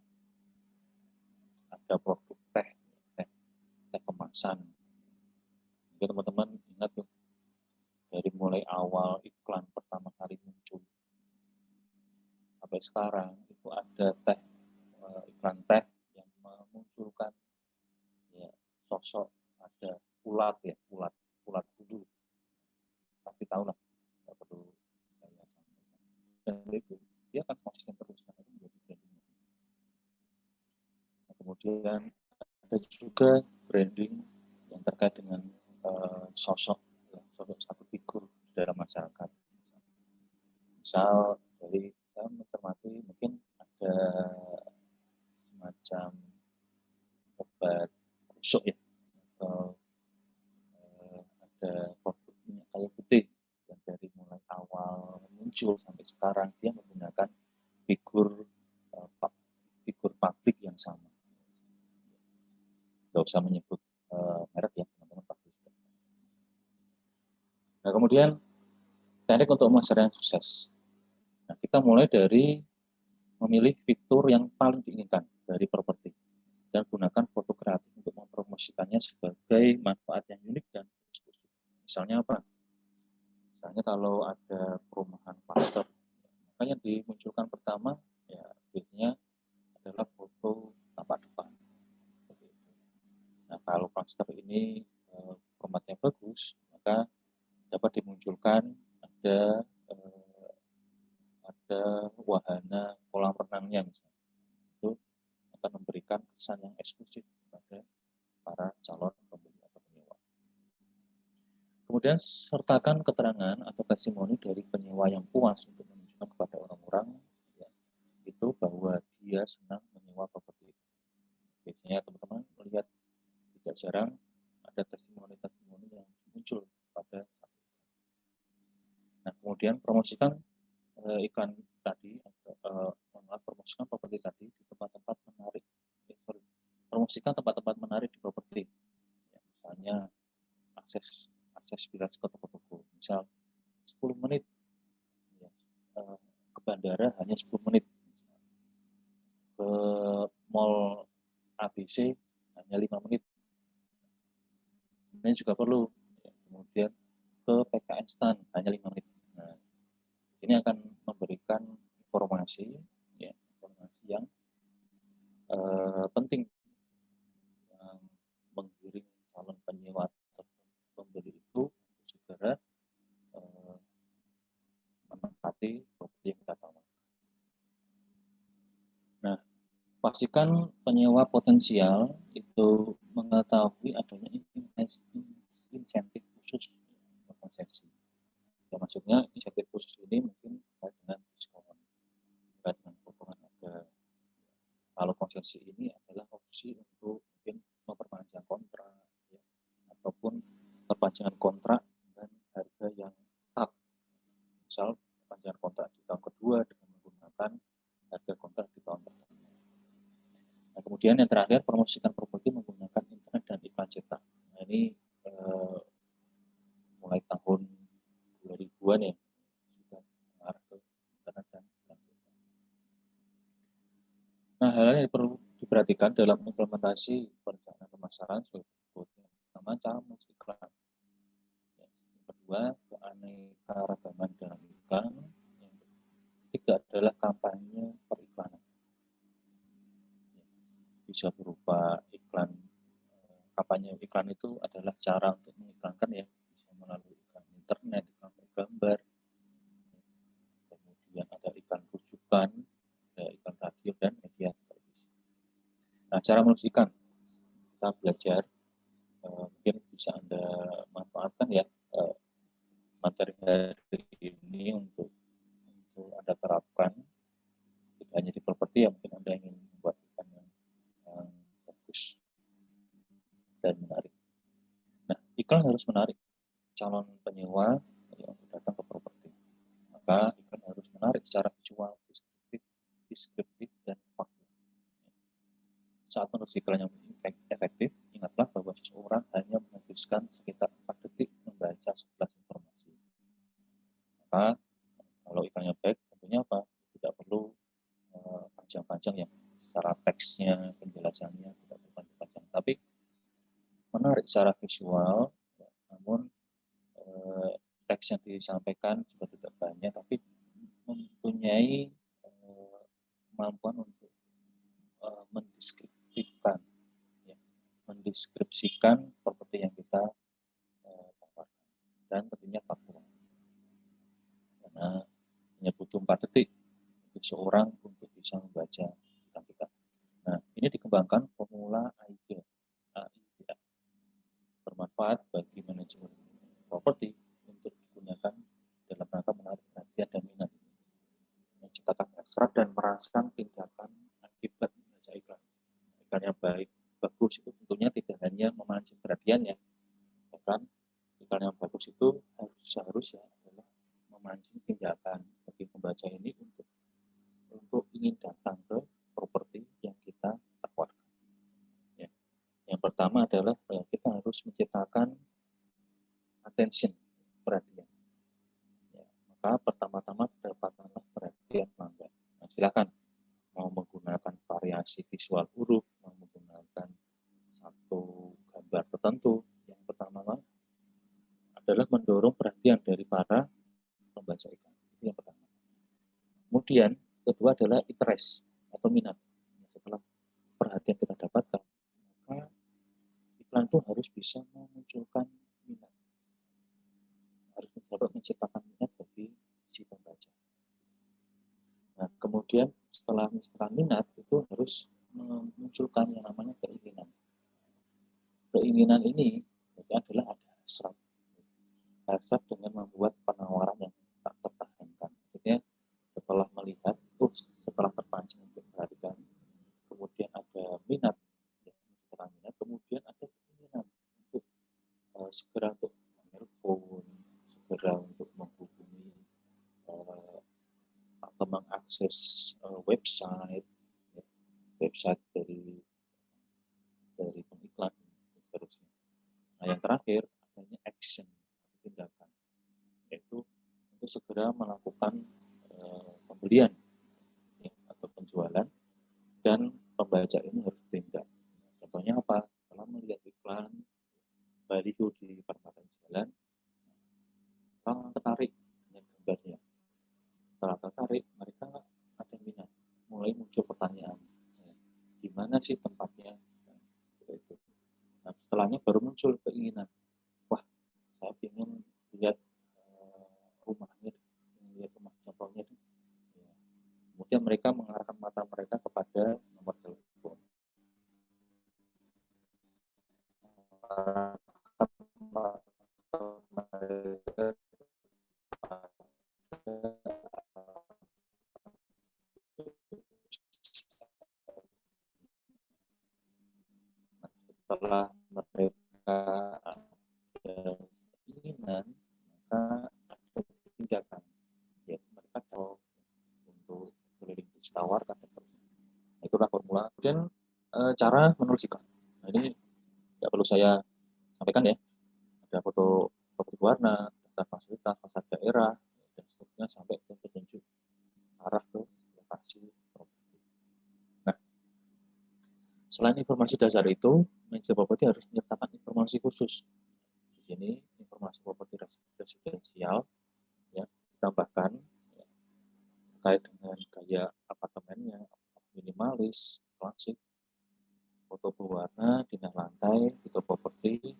ada produk teh kemasan. Mungkin teman-teman ingat tuh dari mulai awal iklan pertama kali muncul sampai sekarang itu ada iklan teh yang memunculkan ya, sosok ada ulat bulu, pasti tahu lah, nggak perlu saya sampaikan. Dan itu dia akan konsisten terus karena itu menjadi branding. Nah, kemudian ada juga branding yang terkait dengan sosok satu figur dalam masyarakat. Misal dari saya mencermati mungkin ada semacam obat busuk ya, atau ada produk minyak kayu putih yang dari mulai awal muncul sampai sekarang dia menggunakan figur publik yang sama. Nggak usah menyebut merek ya, teman-teman pasti sudah. Nah, kemudian teknik untuk pemasaran yang sukses. Nah, kita mulai dari memilih fitur yang paling diinginkan dari properti dan gunakan foto kreatif untuk mempromosikannya sebagai manfaat yang unik dan eksklusif. Misalnya apa? Misalnya kalau ada perumahan klaster, maka yang dimunculkan pertama ya Nah, kalau cluster ini formatnya bagus, maka dapat dimunculkan ada wahana kolam renangnya misalnya. Itu akan memberikan kesan yang eksklusif kepada para calon pembeli atau penyewa. Kemudian sertakan keterangan atau testimoni dari penyewa yang puas untuk menunjukkan kepada orang-orang ya, itu bahwa dia senang menyewa properti. Biasanya teman-teman melihat tidak jarang ada testimoni-testimoni yang muncul pada saat itu. Nah, kemudian promosikan iklan tadi, promosikan properti tadi di tempat-tempat menarik. Promosikan tempat-tempat menarik di properti. Ya, misalnya akses bilas ke toko-toko. Misal 10 menit ya, ke bandara hanya 10 menit. Ke mall ABC hanya 5 menit. Ini juga perlu. Ya, kemudian ke PKN Stan hanya 5 menit. Nah, ini akan memberikan informasi yang penting yang menggiring calon penyewa atau pembeli itu segera menempati properti yang kita tawarkan. Nah, pastikan penyewa potensial itu mengetahui adanya insentif khusus untuk konsesi. Ya, maksudnya insentif khusus ini mungkin terkait dengan diskon, terkait dengan potongan harga. Kalau konsesi ini adalah opsi untuk mungkin memperpanjang kontrak, ya, ataupun perpanjangan kontrak dan harga yang tetap. Misal perpanjangan kontrak di tahun kedua dengan menggunakan harga kontrak di tahun pertama. Nah, kemudian yang terakhir, promosikan properti menggunakan internet dan iklan cetak. Nah, ini mulai tahun 2000-an ya, sudah mengarah ke internet dan iklan cetak. Nah, hal yang perlu diperhatikan dalam implementasi perencanaan pemasaran sebagai berikut. Yang pertama, cara mengiklan. Yang kedua, keanekaragaman dalam iklan. Yang ketiga adalah kampanye periklanan. Bisa berupa iklan, kampanye iklan itu adalah cara untuk mengiklankan ya, bisa melalui iklan internet, iklan bergambar, kemudian ada iklan rujukan, ada iklan radio dan media televisi. Nah, cara menulis iklan kita belajar, mungkin bisa Anda manfaatkan ya materi hari ini untuk Anda terapkan, tidak hanya di properti ya, mungkin Anda ingin membuat iklan yang bagus dan menarik. Nah, iklan harus menarik calon penyewa untuk datang ke properti. Maka iklan harus menarik secara visual, deskriptif dan faktual. Saat menulis iklan yang efektif, ingatlah bahwa seseorang hanya menghabiskan sekitar 4 detik membaca 11 informasi. Maka kalau iklannya baik, tentunya apa? Tidak perlu panjang-panjang ya, secara teksnya, penjelasannya tidak perlu panjang-panjang, tapi menarik secara visual, ya, namun teks yang disampaikan juga tidak banyak, tapi mempunyai kemampuan untuk mendeskripsikan properti yang kita tawarkan, dan tentunya faktual. Karena hanya butuh 4 detik untuk seorang untuk bisa membaca tentang kita. Nah, ini dikembangkan formula AIDA, bermanfaat bagi manajemen properti untuk digunakan dalam rangka menarik perhatian dan minat, menciptakan ekstrak dan merasakan tindakan akibat membaca iklan. Iklan yang bagus itu tentunya tidak hanya memancing perhatian ya, bahkan iklan yang bagus itu seharusnya adalah memancing tindakan bagi pembaca ini untuk ingin datang ke properti yang kita tawarkan. Ya. Yang pertama adalah kita harus menciptakan attention, perhatian. Ya. Maka pertama-tama dapatkanlah perhatian pelanggan. Nah, silakan mau menggunakan variasi visual huruf, mau menggunakan satu gambar tertentu. Yang pertama adalah mendorong perhatian dari para pembaca iklan. Itu yang pertama. Kemudian kedua adalah interest atau minat. Setelah perhatian kita dapatkan, maka iklan itu harus bisa memunculkan minat, harus dapat menciptakan minat bagi si pembaca. Nah, kemudian setelah menciptakan minat itu harus memunculkan yang namanya keinginan. Keinginan ini adalah ada hasrat. Hasrat dengan membuat penawaran yang tak tertahankan. Maksudnya setelah melihat, setelah terpancing untuk perhatikan, kemudian ada minat, kemudian ada keinginan untuk segera untuk menelpon, segera untuk menghubungi atau mengakses website dari pengiklan dan seterusnya. Nah, yang terakhir adanya action, tindakan, yaitu untuk segera melakukan pembelian atau penjualan, dan pembaca ini harus tindak. Contohnya apa? Setelah melihat iklan baliho di perempatan jalan, orang tertarik dengan gambarnya. Setelah tertarik, mereka ada minat, mulai muncul pertanyaan, di mana sih tempatnya? Nah, setelahnya baru muncul keinginan, wah, saya ingin lihat rumahnya, lihat rumah contohnya. Kemudian mereka mengarahkan mata mereka kepada nomor telepon. Setelah mereka ada keinginan, maka ada tindakan, yaitu mereka tahu untuk keliling ditawarkan. Itulah formula. Kemudian cara menulis iklan. Nah, ini nggak perlu saya sampaikan ya. Ada foto warna, data fasilitas, pasar daerah, dan seterusnya sampai ke petunjuk arah ke lokasi properti. Nah, selain informasi dasar itu, manajer properti harus menyertakan informasi khusus. Di sini informasi properti residensial, ya, ditambahkan ya, terkait dengan gaya apartemennya, minimalis, klasik, foto berwarna, dinding lantai, tipe properti,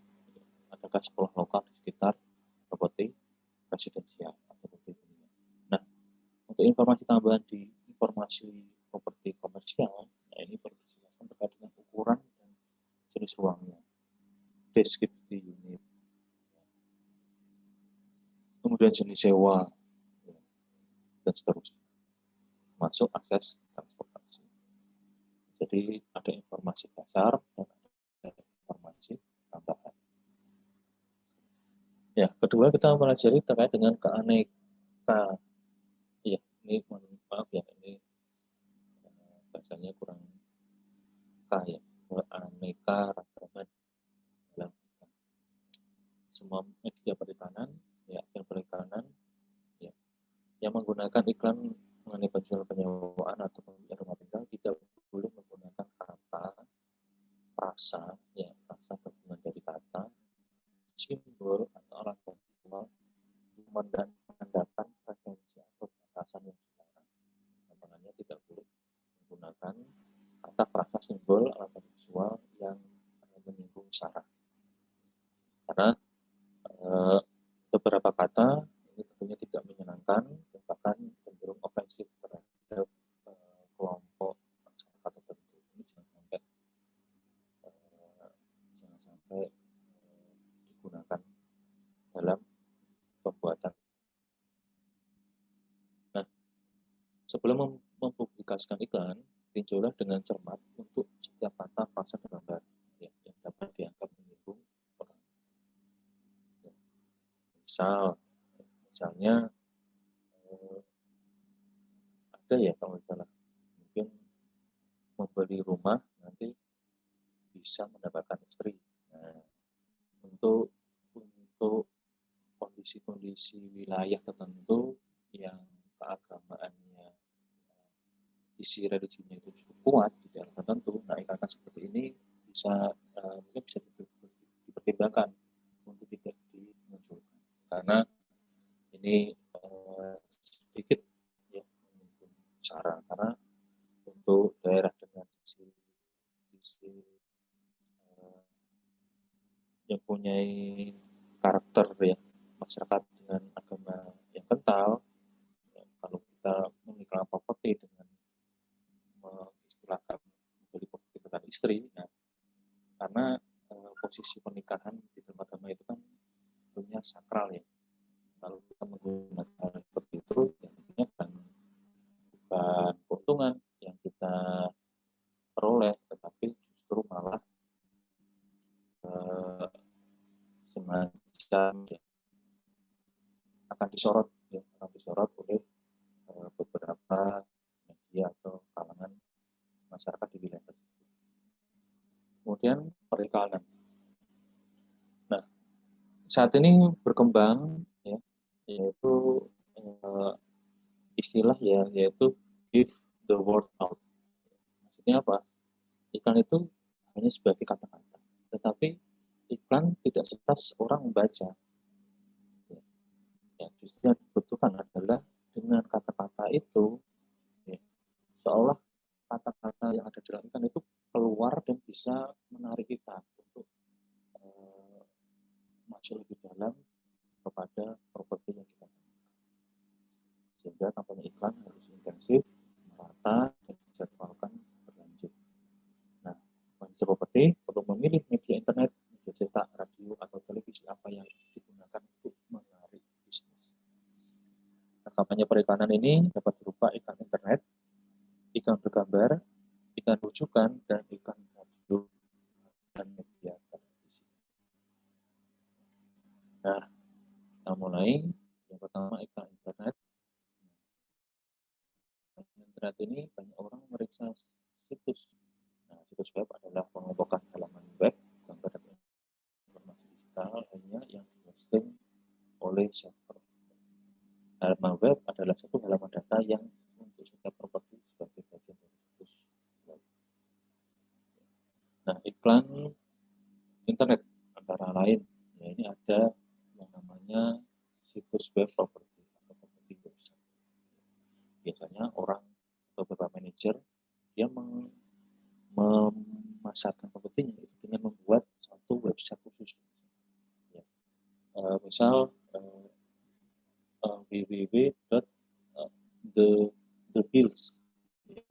adakah sekolah lokal di sekitar properti residensial atau properti hunian. Nah, untuk informasi tambahan di informasi properti komersial, nah ini perlu dijelaskan terkait dengan ukuran dan jenis ruangnya, deskripsi unit, kemudian jenis sewa, dan seterusnya, masuk akses transportasi. Jadi ada informasi dasar dan ada informasi tambahan. Ya, kedua kita mempelajari terkait dengan keaneka. Ya, ini maaf ya, ini bahasanya kurang kaya. Keaneka ragaman dalam semua media perikanan, ya, dan perikanan, ya, yang menggunakan iklan mengenai penjualan penyewaan atau pembelian rumah tinggal tidak boleh menggunakan kata, frasa, ya, frasa gabungan dari kata, simbol atau alat visual menandakan referensi atau batasan yang dilarang. Contohnya tidak boleh menggunakan kata, frasa, simbol, alat visual yang menyinggung syarat. Karena beberapa kata ini tentunya tidak menyenangkan dan bahkan cenderung ofensif terhadap kelompok masyarakat tertentu. Ini jangan sampai digunakan dalam pembuatan. Nah, sebelum mempublikasikan iklan, tinjaulah dengan cermat untuk setiap kata, frasa, dan gambar yang dapat dianggap menyinggung orang. Misalnya ada ya kalau salah, mungkin membeli rumah nanti bisa mendapatkan istri. Nah, untuk kondisi-kondisi wilayah tertentu yang keagamaannya, isi religinya itu cukup kuat di daerah tertentu, nah iklan seperti ini bisa mungkin bisa dipertimbangkan untuk tidak dimunculkan, karena ini sedikit ya cara, karena untuk daerah dengan sisi yang punya karakter ya masyarakat dengan agama yang kental. Ya, kalau kita menikah properti dengan mengistilahkan menjadi properti dengan istri, nah, karena posisi pernikahan di dalam agama itu kan tentunya sakral ya. Kalau kita menggunakan seperti itu, ya tentunya bukan keuntungan yang kita peroleh, tetapi justru malah semacam ya, akan disorot oleh beberapa media atau kalangan masyarakat di wilayah tersebut. Kemudian perikanan. Nah, saat ini berkembang ya, yaitu istilah ya, yaitu give the word out. Maksudnya apa? Iklan itu hanya sebagai kata-kata, tetapi iklan tidak sebatas orang membaca. Ya, justru yang dibutuhkan adalah dengan kata-kata itu, ya, seolah kata-kata yang ada dalam iklan itu keluar dan bisa menarik kita untuk masuk lebih dalam kepada properti yang kita miliki. Sehingga kampanye iklan harus intensif, merata, dan dijadwalkan berlanjut. Nah, manajer properti perlu memilih media internet, media cetak, radio, atau televisi apa yang digunakan untuk menarik bisnis. Nah, kampanye perikanan ini dapat berupa iklan internet, iklan bergambar, iklan rujukan, dan iklan radio dan media televisi. Nah, kita mulai. Yang pertama, iklan internet. Internet ini banyak orang meriksa situs. Nah, situs web adalah pengelompokan halaman web gambar dan informasi digital lainnya yang dihosting oleh server. Halaman web adalah satu halaman data yang untuk setiap properti sebagai bagian dari situs web. Nah, iklan internet antara lain, ya ini ada yang namanya situs web properti atau properti website. Biasanya orang atau beberapa manajer dia memasarkan propertinya itu dengan membuat satu website khusus. Ya. Misal www.thehills, ya,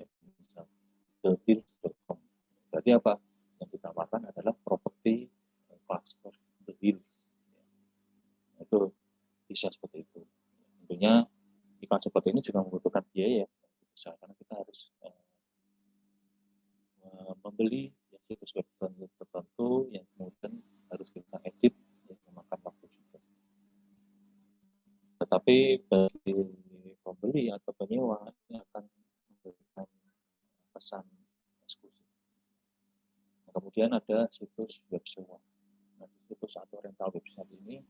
thehills.com. Berarti apa? Yang ditawarkan adalah properti cluster The Hills. Ya. Itu bisa seperti itu. Tentunya iklan seperti ini juga membutuhkan biaya besar karena kita harus membeli ya, situs web tertentu yang kemudian harus kita edit ya, memakan waktu juga. Tetapi bagi pembeli atau penyewa ini akan memberikan pesan eksklusif. Nah, kemudian ada situs web sewa. Nah, situs atau rental website ini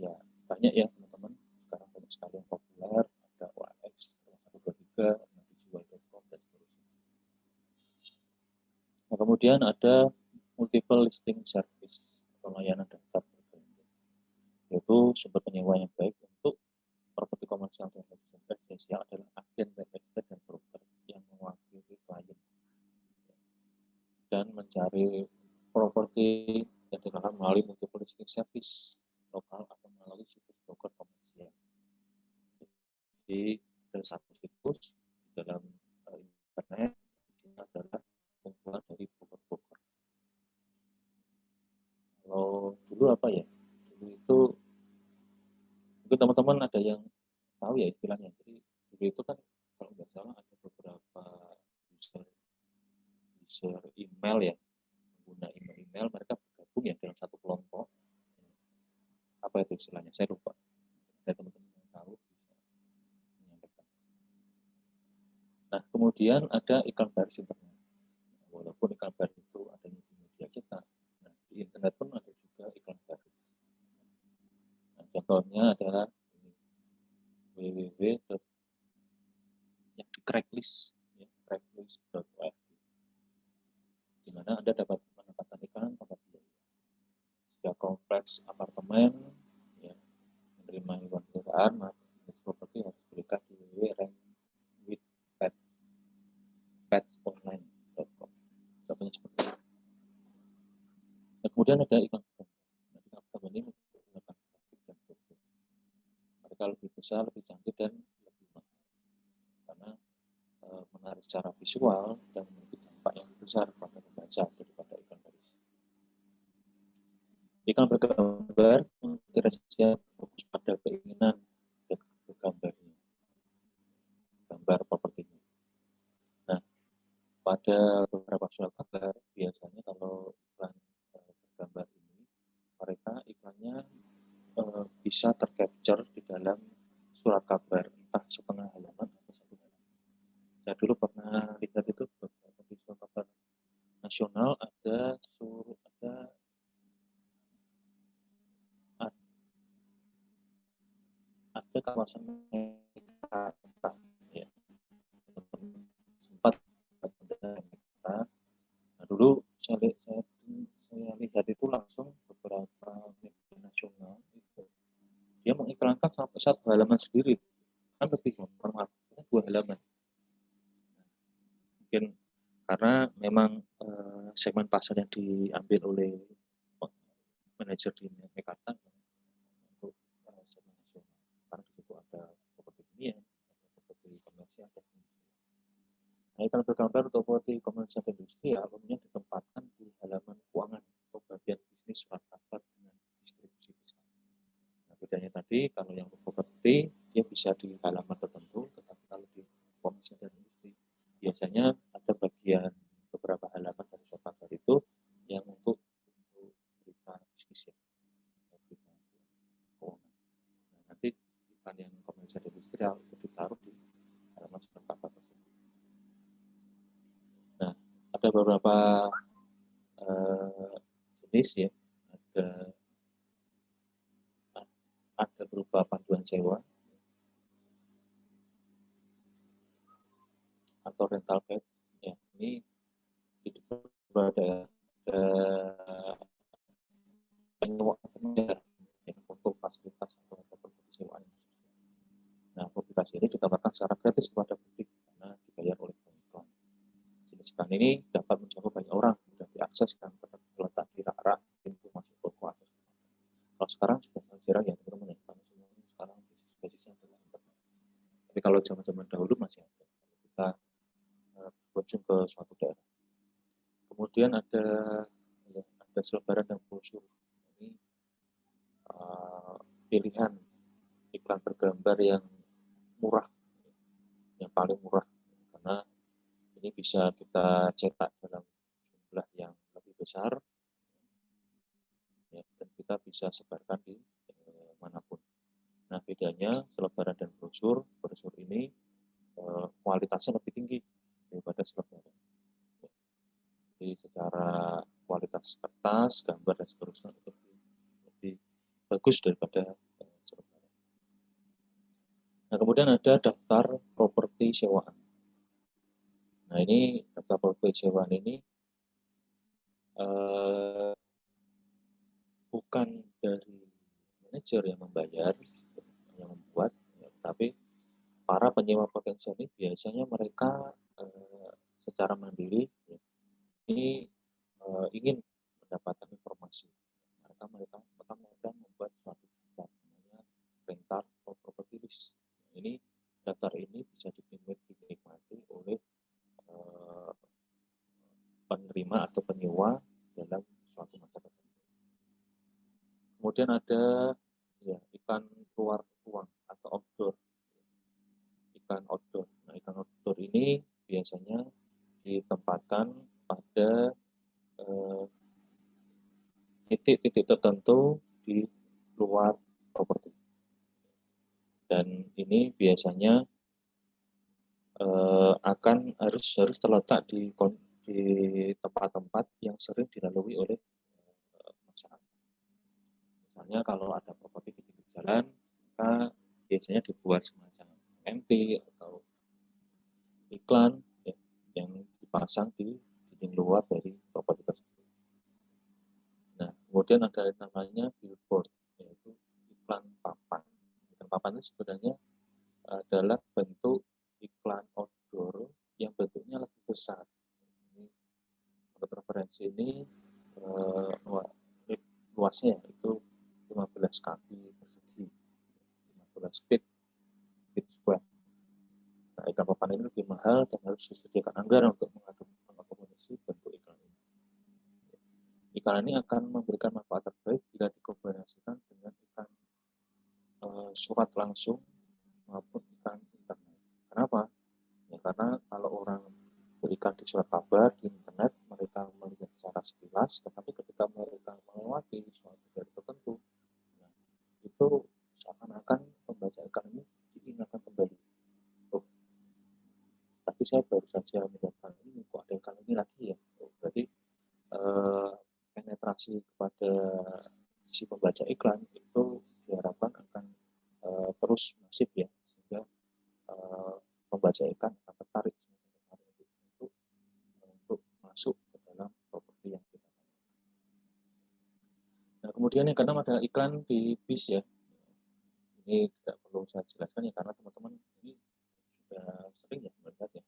ya banyak ya teman-teman. Sekarang banyak sekali yang populer. Ada OLX, 123, dijual.com, dan seterusnya. Nah, kemudian ada multiple listing service atau layanan daftar bergantian, yaitu sumber penyewa yang baik untuk properti komersial dan residensial adalah agen real estate dan broker yang mewakili klien dan mencari properti yang dilakukan melalui multiple listing service lokal atau melalui situs broker komersial. Jadi ada satu situs di dalam internet ini adalah kumpulan dari broker-broker. Kalau dulu apa ya? Dulu itu mungkin teman-teman ada yang tahu ya istilahnya. Jadi dulu itu kan kalau nggak salah ada beberapa user email ya, pengguna email mereka bergabung ya dalam satu kelompok. Apa itu istilahnya? Saya lupa. Ada teman-teman yang tahu bisa menyampaikan. Nah, kemudian ada iklan baris internet. Walaupun iklan baris itu adanya di media cetak, nah, di internet pun ada juga iklan baris. Nah, contohnya adalah www. yang di Craigslist, ya, Craigslist.org, di mana Anda dapat mendapatkan iklan tanpa biaya. Jika kompleks apartemen ya, menerima hewan peliharaan, maka properti harus berikan di www.petsonline.com. Contohnya seperti itu. Nah, kemudian ada iklan mereka lebih besar, lebih canggih, dan lebih mahal. Karena menarik secara visual dan memiliki dampak yang besar pada pembaca daripada iklan berisi. Iklan bergambar kira-kira fokus pada keinginan dan gambarnya, gambar propertinya. Nah, pada beberapa surat kabar biasanya kalau iklan bergambar ini, mereka iklannya bisa tercapture di dalam surat kabar, entah setengah halaman atau satu halaman. Saya dulu pernah lihat itu beberapa di surat kabar nasional ada kawasan Mekarta, ya. Sempat ada Mekarta. Nah, dulu saya lihat itu langsung beberapa media nasional itu dia mengiklankan sampai satu halaman sendiri, kan lebih gampang, 2 halaman. Mungkin karena memang segmen pasar yang diambil oleh manajer di Mekarta untuk segmen nasional, karena di situ ada properti dunia, ada properti komersial, dan nah, iklan bergambar untuk properti komersial dan industrial umumnya ditempatkan di halaman keuangan atau bagian bisnis surat kabar dengan distribusi besar. Nah, bedanya tadi kalau yang properti dia bisa di halaman tertentu, tetapi kalau di komersial dan industri biasanya ada bagian beberapa halaman dari surat kabar itu yang untuk berita bisnis, ya, berita keuangan. Nah, nanti iklan yang komersial dan industrial itu ditaruh di halaman surat kabar tersebut. Nah, ada beberapa jenis, ya, ada berupa panduan sewa atau rental guide, ya. Ini ada penyewaan untuk fasilitas atau persewaan. Nah, publikasi ini ditawarkan secara gratis kepada publik karena dibayar oleh iklan. Jenis iklan ini dapat mencakup banyak orang, mudah diakses dan terletak di rak-rak pintu masuk toko atau kalau sekarang sudah viral, ya teman-teman, ya, karena semuanya sekarang basisnya adalah internet. Tapi kalau zaman-zaman dahulu masih ada, kita berkunjung ke suatu daerah. Kemudian ada selebaran dan brosur. Ini pilihan iklan bergambar yang murah, yang paling murah, karena ini bisa kita cetak dalam jumlah yang lebih besar, ya, dan kita bisa sebarkan di manapun. Nah, bedanya selebaran dan brosur ini kualitasnya lebih tinggi daripada selebaran. Jadi secara kualitas kertas, gambar, dan seterusnya itu lebih bagus daripada selebaran. Nah, kemudian ada daftar properti sewaan. Nah, ini daftar properti sewaan ini bukan dari manajer yang membayar, yang membuat, ya, tapi para penyewa potensial ini biasanya mereka secara mandiri, ya, ini ingin mendapatkan informasi. Mereka membuat suatu daftar namanya rental property list. Ini daftar ini bisa dinikmati oleh penerima atau penyewa dalam suatu masa tertentu. Kemudian ada, ya, iklan luar ruang atau outdoor. Iklan outdoor. Nah, iklan outdoor ini biasanya ditempatkan pada titik-titik tertentu di luar properti. Dan ini biasanya akan harus terletak di tempat-tempat yang sering dilalui oleh masyarakat. Misalnya kalau ada properti di pinggir jalan, maka biasanya dibuat semacam MT atau iklan, ya, yang dipasang di dinding luar dari properti tersebut. Nah, kemudian ada namanya billboard, yaitu iklan papan. Iklan papan itu sebenarnya adalah bentuk iklan outdoor yang bentuknya lebih besar. Ini, untuk referensi ini, luasnya itu 15 kaki persegi, 15 feet mahal dan harus disediakan anggaran untuk mengakomodasi bentuk iklan ini. Iklan ini akan memberikan manfaat terbaik jika dikombinasikan dengan iklan surat langsung maupun iklan internet. Kenapa? Ya, karena kalau orang berikan di surat kabar di internet, mereka melihat secara sekilas, tetapi ketika mereka melewati suatu garis tertentu, nah, itu seakan-akan pembaca iklan ini diingatkan kembali. Oh, tapi saya baru saja melihat ini, kok ada iklan ini lagi ya? Oh, berarti penetrasi kepada si pembaca iklan itu diharapkan akan terus masif ya, sehingga pembaca iklan akan tertarik untuk masuk ke dalam properti yang kita. Nah, kemudian yang keenam adalah iklan di bis ya. Ini tidak perlu saya jelaskan ya, karena teman-teman ini sudah sering ya melihat ya.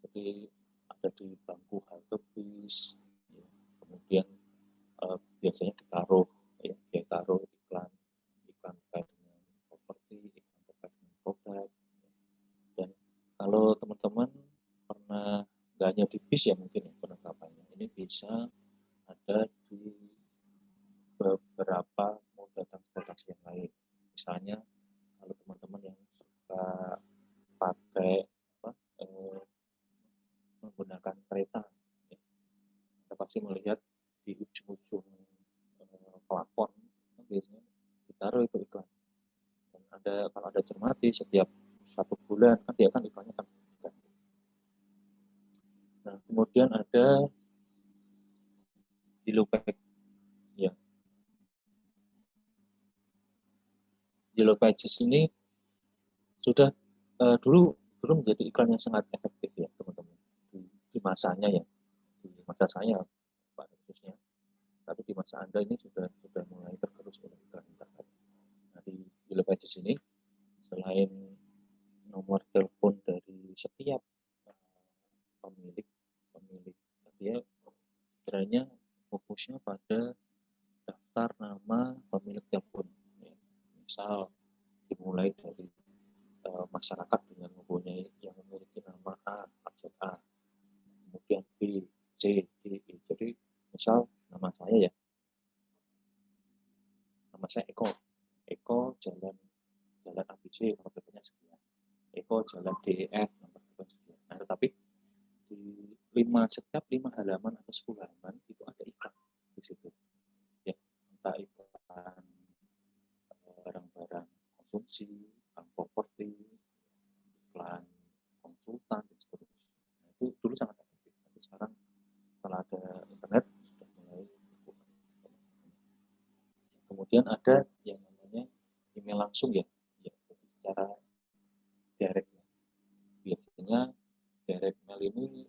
Jadi ada di bangku halte bis, ya. Kemudian biasanya ditaruh iklan terkait dengan properti, iklan terkait dengan produk. Dan kalau teman-teman pernah, nggak hanya di bis ya mungkin ya penerapannya, ini bisa ada di beberapa moda transportasi yang lain. Misalnya kalau teman-teman yang suka pakai menggunakan kereta, ya, kita pasti melihat di ujung-ujung plafon biasanya ditaruh itu iklan. Dan kalau ada cermati setiap 1 bulan kan dia kan iklannya kan. Nah, kemudian ada yellow pack ya. Yellow pages ini sudah dulu menjadi iklan yang sangat efektif ya teman-teman di masanya ya, di masa saya Pak khususnya. Tapi di masa Anda ini sudah mulai tergerus oleh iklan internet. Nah, di Yellow Pages ini selain nomor telepon dari setiap pemilik, dia sebenarnya fokusnya pada daftar nama pemilik telepon. Ya, misal dimulai dari masyarakat dengan mempunyai yang memiliki nama A, abjad A, kemudian B, C, D, E. Jadi misal nama saya ya, nama saya Eko jalan ABC nomor teleponnya sekian, Eko jalan DEF nomor telepon sekian. Nah, tetapi di setiap 5 halaman atau 10 halaman itu ada iklan di situ ya, entah iklan barang-barang konsumsi, iklan properti, iklan konsultan dan seterusnya. Nah, itu dulu sangat efektif, tapi sekarang setelah ada internet sudah mulai berkurang. Kemudian ada yang namanya email langsung ya, secara direct. Biasanya direct mail ini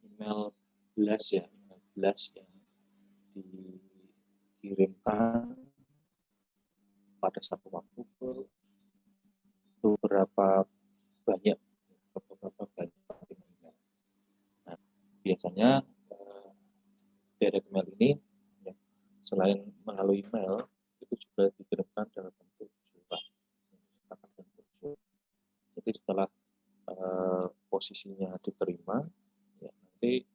email blast ya, yang dikirimkan pada satu waktu ke beberapa banyak email. Nah, biasanya direct mail ini ya, selain melalui email itu juga dikirimkan dalam bentuk surat. Jadi setelah posisinya diterima, ya, nanti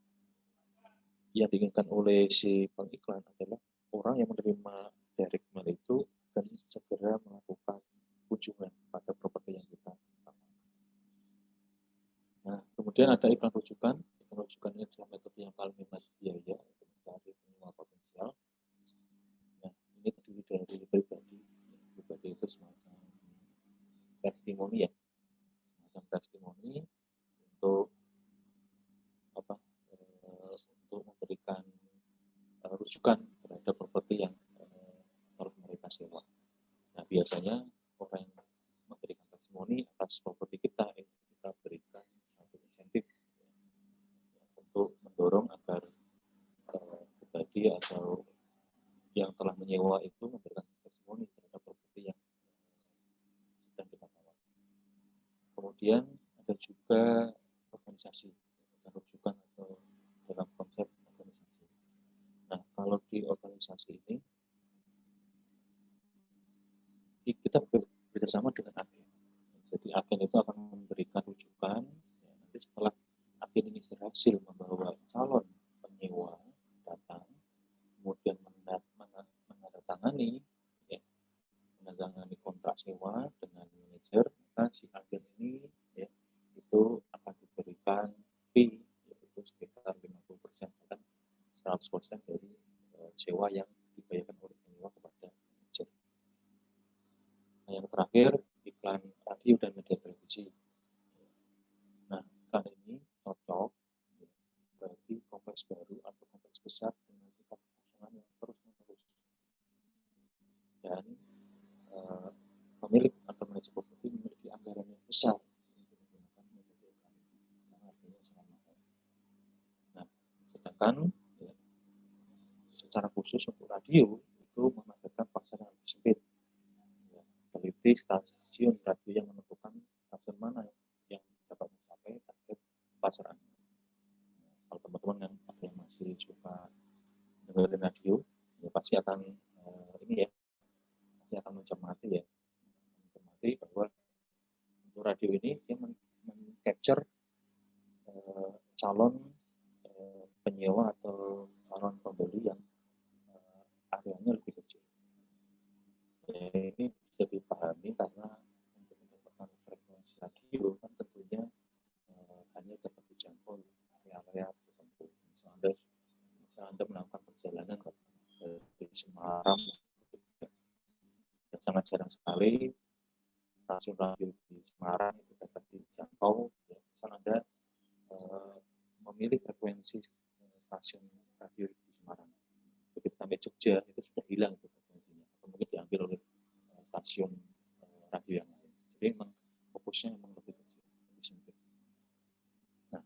yang diinginkan oleh si pengiklan adalah orang yang menerima direct mail itu dan segera melakukan kunjungan pada properti yang kita tawarkan. Nah, kemudian ada iklan rujukan. Iklan rujukan ini adalah metode yang paling hemat biaya untuk mencari penjual potensial. Nah, ini terdiri dari pribadi. Pribadi itu semacam testimoni ya, untuk untuk memberikan rujukan terhadap properti yang harus mereka sewa. Nah, biasanya orang yang memberikan testimoni atas properti kita berikan satu insentif untuk mendorong agar pribadi atau yang telah menyewa itu memberikan testimoni terhadap properti yang sedang kita tawarkan. Kemudian ada juga organisasi rujukan atau dalam konsep organisasi. Nah, kalau di organisasi ini kita bekerjasama dengan agen. Jadi agen itu akan memberikan rujukan, ya, nanti setelah agen ini berhasil membawa calon penyewa datang, kemudian menandatangani, ya, menandatangani kontrak sewa dengan manajer, maka si agen ini, ya, itu akan diberikan fee, yaitu sekitar 50% bahkan 100% dari sewa yang dibayarkan oleh penyewa kepada manajer. Nah, yang terakhir, iklan radio dan media televisi. Nah, iklan ini cocok, ya, bagi kompleks baru atau kompleks besar dengan tingkat kekosongan yang terus menerus. Dan pemilik atau manajer properti memiliki anggaran yang besar untuk menggunakan metode iklan ini, karena harganya sangat mahal. Nah, sedangkan, ya, secara khusus untuk radio itu menargetkan pasar yang lebih sempit. Ya, teliti stasiun radio yang menentukan stasiun mana yang dapat mencapai target pasar Anda. Kalau teman-teman yang ada yang masih suka dengerin radio, ya pasti akan ini ya, pasti akan mencermati ya, mencermati bahwa untuk radio ini dia men-capture calon penyewa atau calon pembeli yang areanya lebih kecil. Ya, ini bisa dipahami karena untuk mendapatkan frekuensi radio kan tentunya hanya dapat dijangkau area-area tertentu. Misalnya Anda melakukan perjalanan dari Semarang, sangat jarang sekali stasiun radio di Semarang itu dapat dijangkau. Ya, misal Anda memilih frekuensi stasiun radio di Semarang, begitu sampai Jogja itu sudah hilang itu frekuensinya, atau mungkin diambil oleh stasiun radio yang lain. Jadi memang fokusnya memang lebih kecil, lebih sempit. Nah,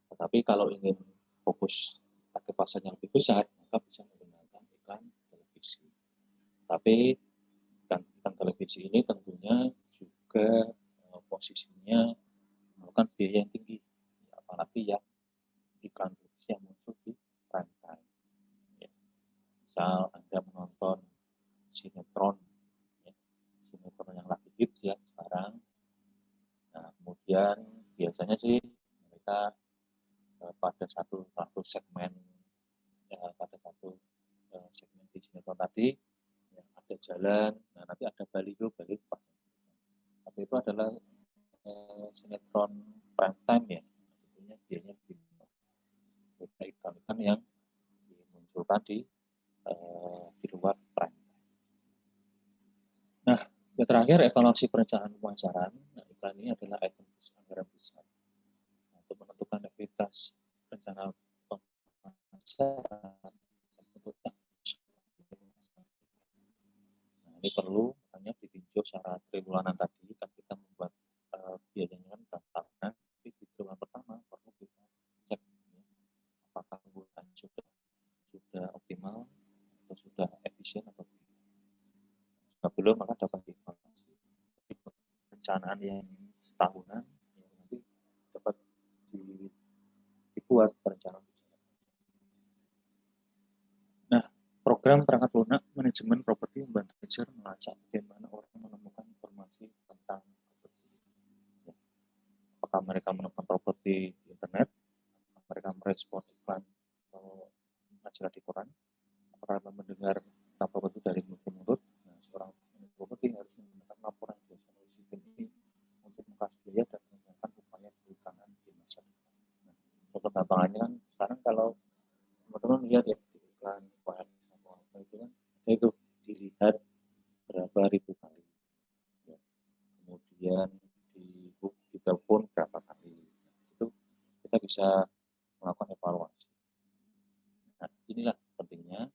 tetapi kalau ingin fokus target pasar yang lebih besar, maka bisa menggunakan iklan televisi. Tapi iklan televisi ini tentunya juga posisinya melakukan biaya yang tinggi, apalagi ya iklan televisi yang muncul di prime time. Ya. Misal Anda menonton sinetron, ya, sinetron yang lagi hits ya sekarang. Nah, kemudian biasanya sih mereka pada satu segmen, ya, pada satu segmen di sinetron tadi, ya, ada jalan, nah nanti ada baliho pas. Tapi itu adalah sinetron prime time ya, tentunya biayanya lebih murah. Iklan-iklan yang dimunculkan di luar prime. Nah, yang terakhir evaluasi perencanaan pemasaran. Nah, iklan ini adalah item anggaran besar. Nah, untuk menentukan efektivitas rencana pemasaran, nah, ini perlu makanya ditinjau secara triwulan tadi kan kita membuat biayanya kan tahunan, tapi di triwulan pertama perlu kita cek ya, apakah penggunaan sudah optimal atau sudah efisien atau tidak. Jika belum maka dapat dievaluasi. Perencanaan yang setahunan ya, nanti dapat dibuat perencanaan. Nah, program perangkat lunak manajemen properti membantu manajer melacak bagaimana orang menemukan informasi tentang properti. Ya. Apakah mereka menemukan properti di internet, apakah mereka merespon iklan atau majalah di koran, apakah mendengar tentang properti dari mulut-mulut. Nah, seorang properti harus menggunakan laporan jasa sistem ini untuk mengkaji biaya dan menyiapkan upaya perhutanan di masa depan. Nah, untuk gampangannya kan sekarang kalau teman-teman lihat ya di iklan web atau apa itu kan itu dilihat berapa ribu kali ya. Kemudian di telepon berapa kali, nah, itu kita bisa melakukan evaluasi. Nah, inilah pentingnya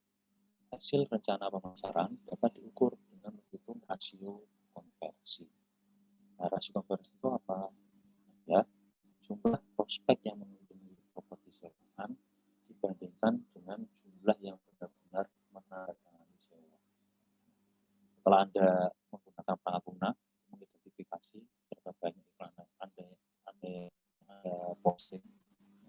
hasil rencana pemasaran dapat diukur dengan menghitung rasio konversi. Nah, rasio konversi itu apa? Ya, jumlah prospek yang mengunjungi properti sewaan dibandingkan dengan jumlah yang benar-benar menandatangani sewa. Setelah Anda menggunakan perangkat lunak mengidentifikasi berapa banyak iklan Anda posting,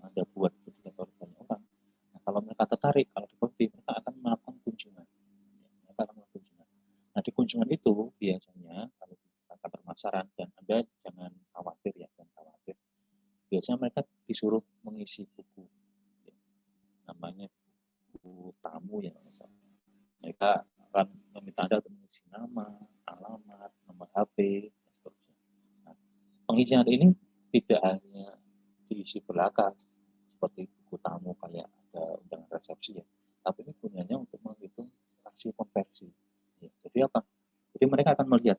Anda buat itu ditonton banyak orang. Nah, kalau mereka tertarik, kalau diikuti, mereka akan melakukan kunjungan. Nah, di kunjungan itu biasanya kalau di kantor pemasaran dan Anda biasanya mereka disuruh mengisi buku, ya, namanya buku tamu ya misalnya. Mereka akan meminta Anda untuk mengisi nama, alamat, nomor HP, dan seterusnya. Nah, pengisian ini tidak hanya diisi belakang seperti buku tamu kayak ada undangan resepsi ya, tapi ini gunanya untuk menghitung rasio konversi. Ya, jadi apa? Jadi mereka akan melihat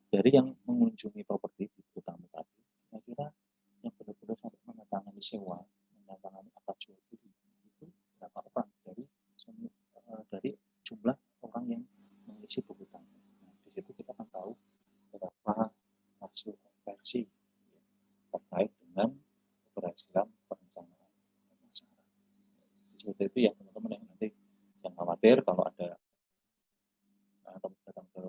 dari yang mengunjungi properti di buku tamu tadi, kira-kira yang benar-benar sampai menandatangani sewa, menandatangani akad jual beli itu berapa orang dari jumlah orang yang mengisi buku tamu. Nah, di situ kita akan tahu berapa rasio konversi ya, terkait dengan keberhasilan perencanaan pemasaran. Seperti itu ya teman-teman, yang nanti jangan khawatir kalau ada teman datang ke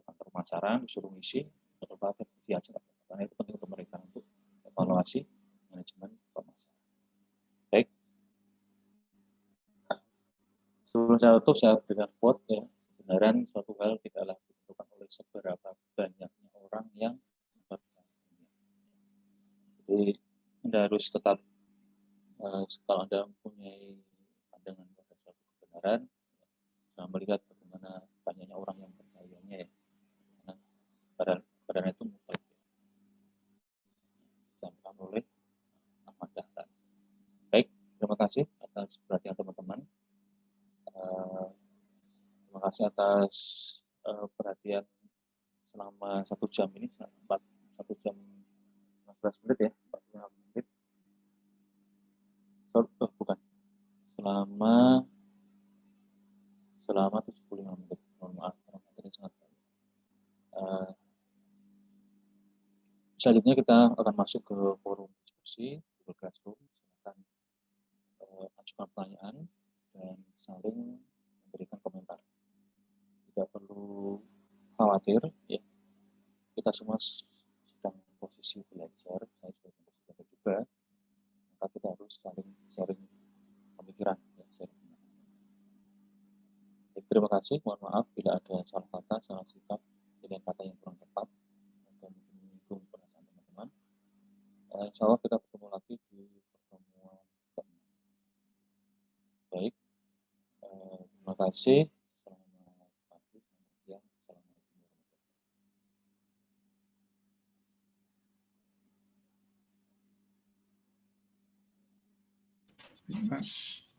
kantor pemasaran disuruh ngisi atau apa isi aja, karena itu penting untuk mereka untuk evaluasi manajemen pemasaran. Baik, sebelum saya tutup saya berikan quote ya, kebenaran suatu hal tidaklah ditentukan oleh seberapa banyaknya orang yang bertanya. Jadi Anda harus tetap kalau Anda mempunyai pandangan pada suatu kebenaran, jangan melihat bagaimana banyaknya orang yang percayanya ya, karena kebenaran itu mutlak disampaikan oleh Ahmad Dahlan. Baik, terima kasih atas perhatian teman-teman. Terima kasih atas perhatian selama 1 jam ini, 1 jam 15 menit ya, 45 menit. Bukan, selama 75 menit. Mohon maaf, materi sangat banyak. Selanjutnya kita akan masuk ke forum diskusi Google Classroom. Silakan ajukan pertanyaan dan saling memberikan komentar. Tidak perlu khawatir ya, kita semua sedang posisi belajar, saya juga posisi belajar juga, maka kita harus saling sharing pemikiran ya, sharing. Terima kasih, mohon maaf bila ada salah kata, salah sikap, pilihan kata yang kurang tepat dan menyinggung perasaan teman-teman. Insya Allah kita bertemu lagi di pertemuan berikutnya. Baik, terima kasih. Selamat pagi, selamat siang, assalamualaikum warahmatullahi wabarakatuh. Pak.